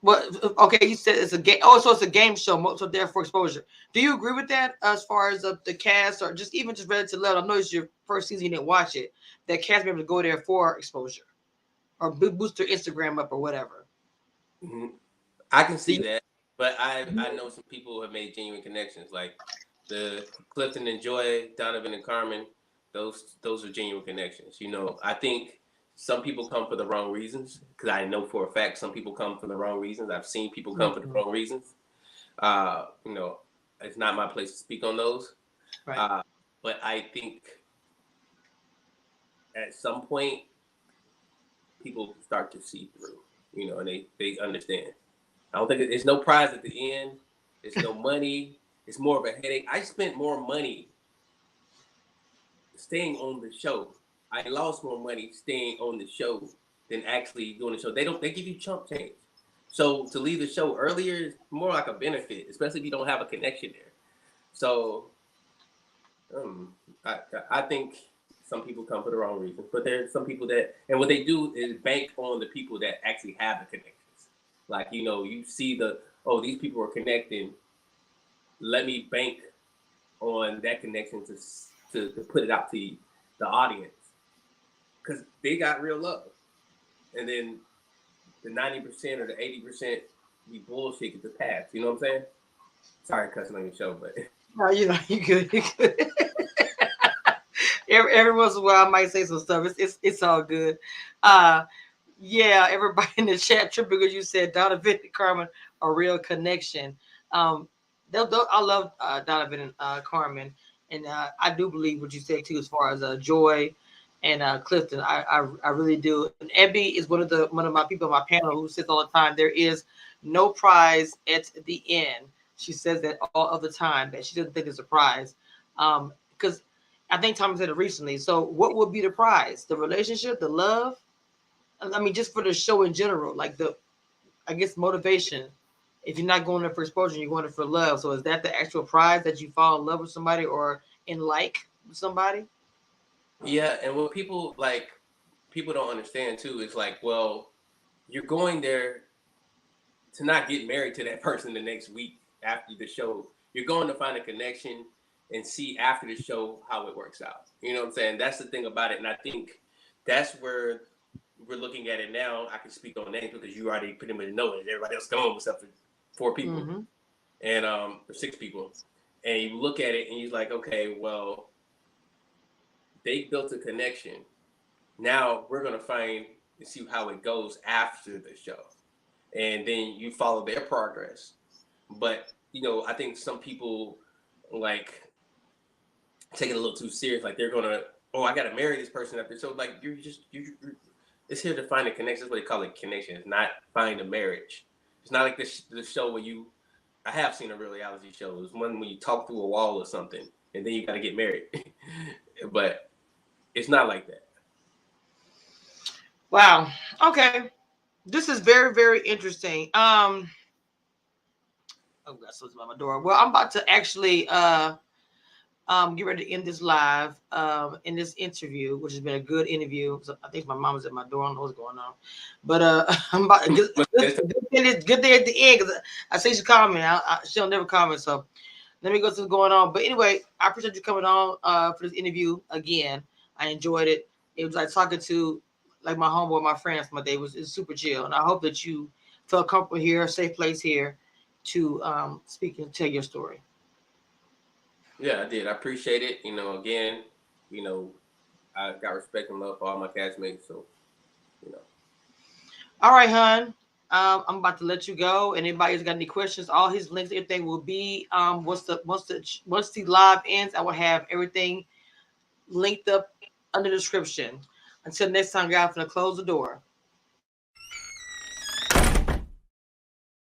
well, okay, you said it's a game. Oh, so it's a game show, so therefore exposure. Do you agree with that as far as the cast or just even just relative level? I know it's your first season, you didn't watch it. That cast member to go there for exposure or boost their Instagram up or whatever. Mm-hmm. I can Do see you, that, but I know some people who have made genuine connections, like the Clifton and Joy, Donovan and Carmen. Those are genuine connections. You know, I think some people come for the wrong reasons because I know for a fact some people come for the wrong reasons. I've seen people come for the Mhm. wrong reasons. You know, it's not my place to speak on those. Right. Uh, but I think at some point people start to see through. You know, and they understand. I don't think it's no prize at the end. It's no money. It's more of a headache. I spent more money staying on the show. I lost more money staying on the show than actually doing the show. They give you chump change. So to leave the show earlier is more like a benefit, especially if you don't have a connection there. So um, I I think some people come for the wrong reasons, but there's some people that and what they do is bank on the people that actually have the connections. Like you know, you see the oh these people are connecting. Let me bank on that connection to put it out to the audience because they got real love, and then the 90% or the 80% be bullshit get the pass. You know what I'm saying? Sorry, cussing on your show, but No, you good. You good. Every once in a while, I might say some stuff. It's all good. Uh, yeah, everybody in the chat, tripping because you said Donovan and Carmen a real connection. Um, I love Donovan and Carmen, and I do believe what you said too, as far as Joy and Clifton. I really do. And Abby is one of my people on my panel who says all the time there is no prize at the end. She says that all of the time that she doesn't think it's a prize, because I think Thomas said it recently. So, what would be the prize? The relationship, the love? I mean, just for the show in general, like I guess, motivation. If you're not going there for exposure, you're going there for love. So, is that the actual prize that you fall in love with somebody or in like with somebody? yeah. And what people don't understand too is like, well, you're going there to not get married to that person the next week after the show. You're going to find a connection and see after the show how it works out. You know what I'm saying? That's the thing about it. And I think that's where we're looking at it now. I can speak on names because you already pretty much know it. Everybody else going except for 4 people Mm-hmm. and or 6 people. And you look at it and you're like, okay, well, they built a connection. Now we're gonna find and see how it goes after the show. And then you follow their progress. But you know, I think some people like take it a little too serious. Like they're gonna, oh, I gotta marry this person after. So like you're it's here to find a connection. That's what they call it, connection. It's not find a marriage. It's not like the show where you. I have seen a real reality show. It's one when you talk through a wall or something, and then you gotta get married. But it's not like that. Wow. Okay. This is very, very interesting. Oh, God, something's by my door. Well, I'm about to actually get ready to end this live in this interview, which has been a good interview. So I think my mom was at my door. I don't know what's going on, but I'm about good thing at the end because I say she's calling me. She'll never call me, so let me go see what's going on. But anyway, I appreciate you coming on for this interview again. I enjoyed it. It was like talking to like my homeboy, my friends. My day was super chill, and I hope that you felt comfortable here, a safe place here to speak and tell your story. Yeah, I did. I appreciate it. You know, again, you know, I got respect and love for all my castmates. So, you know. All right, hon. I'm about to let you go. And anybody's got any questions, all his links, everything will be once the live ends, I will have everything linked up under the description. Until next time, guys, I'm gonna close the door.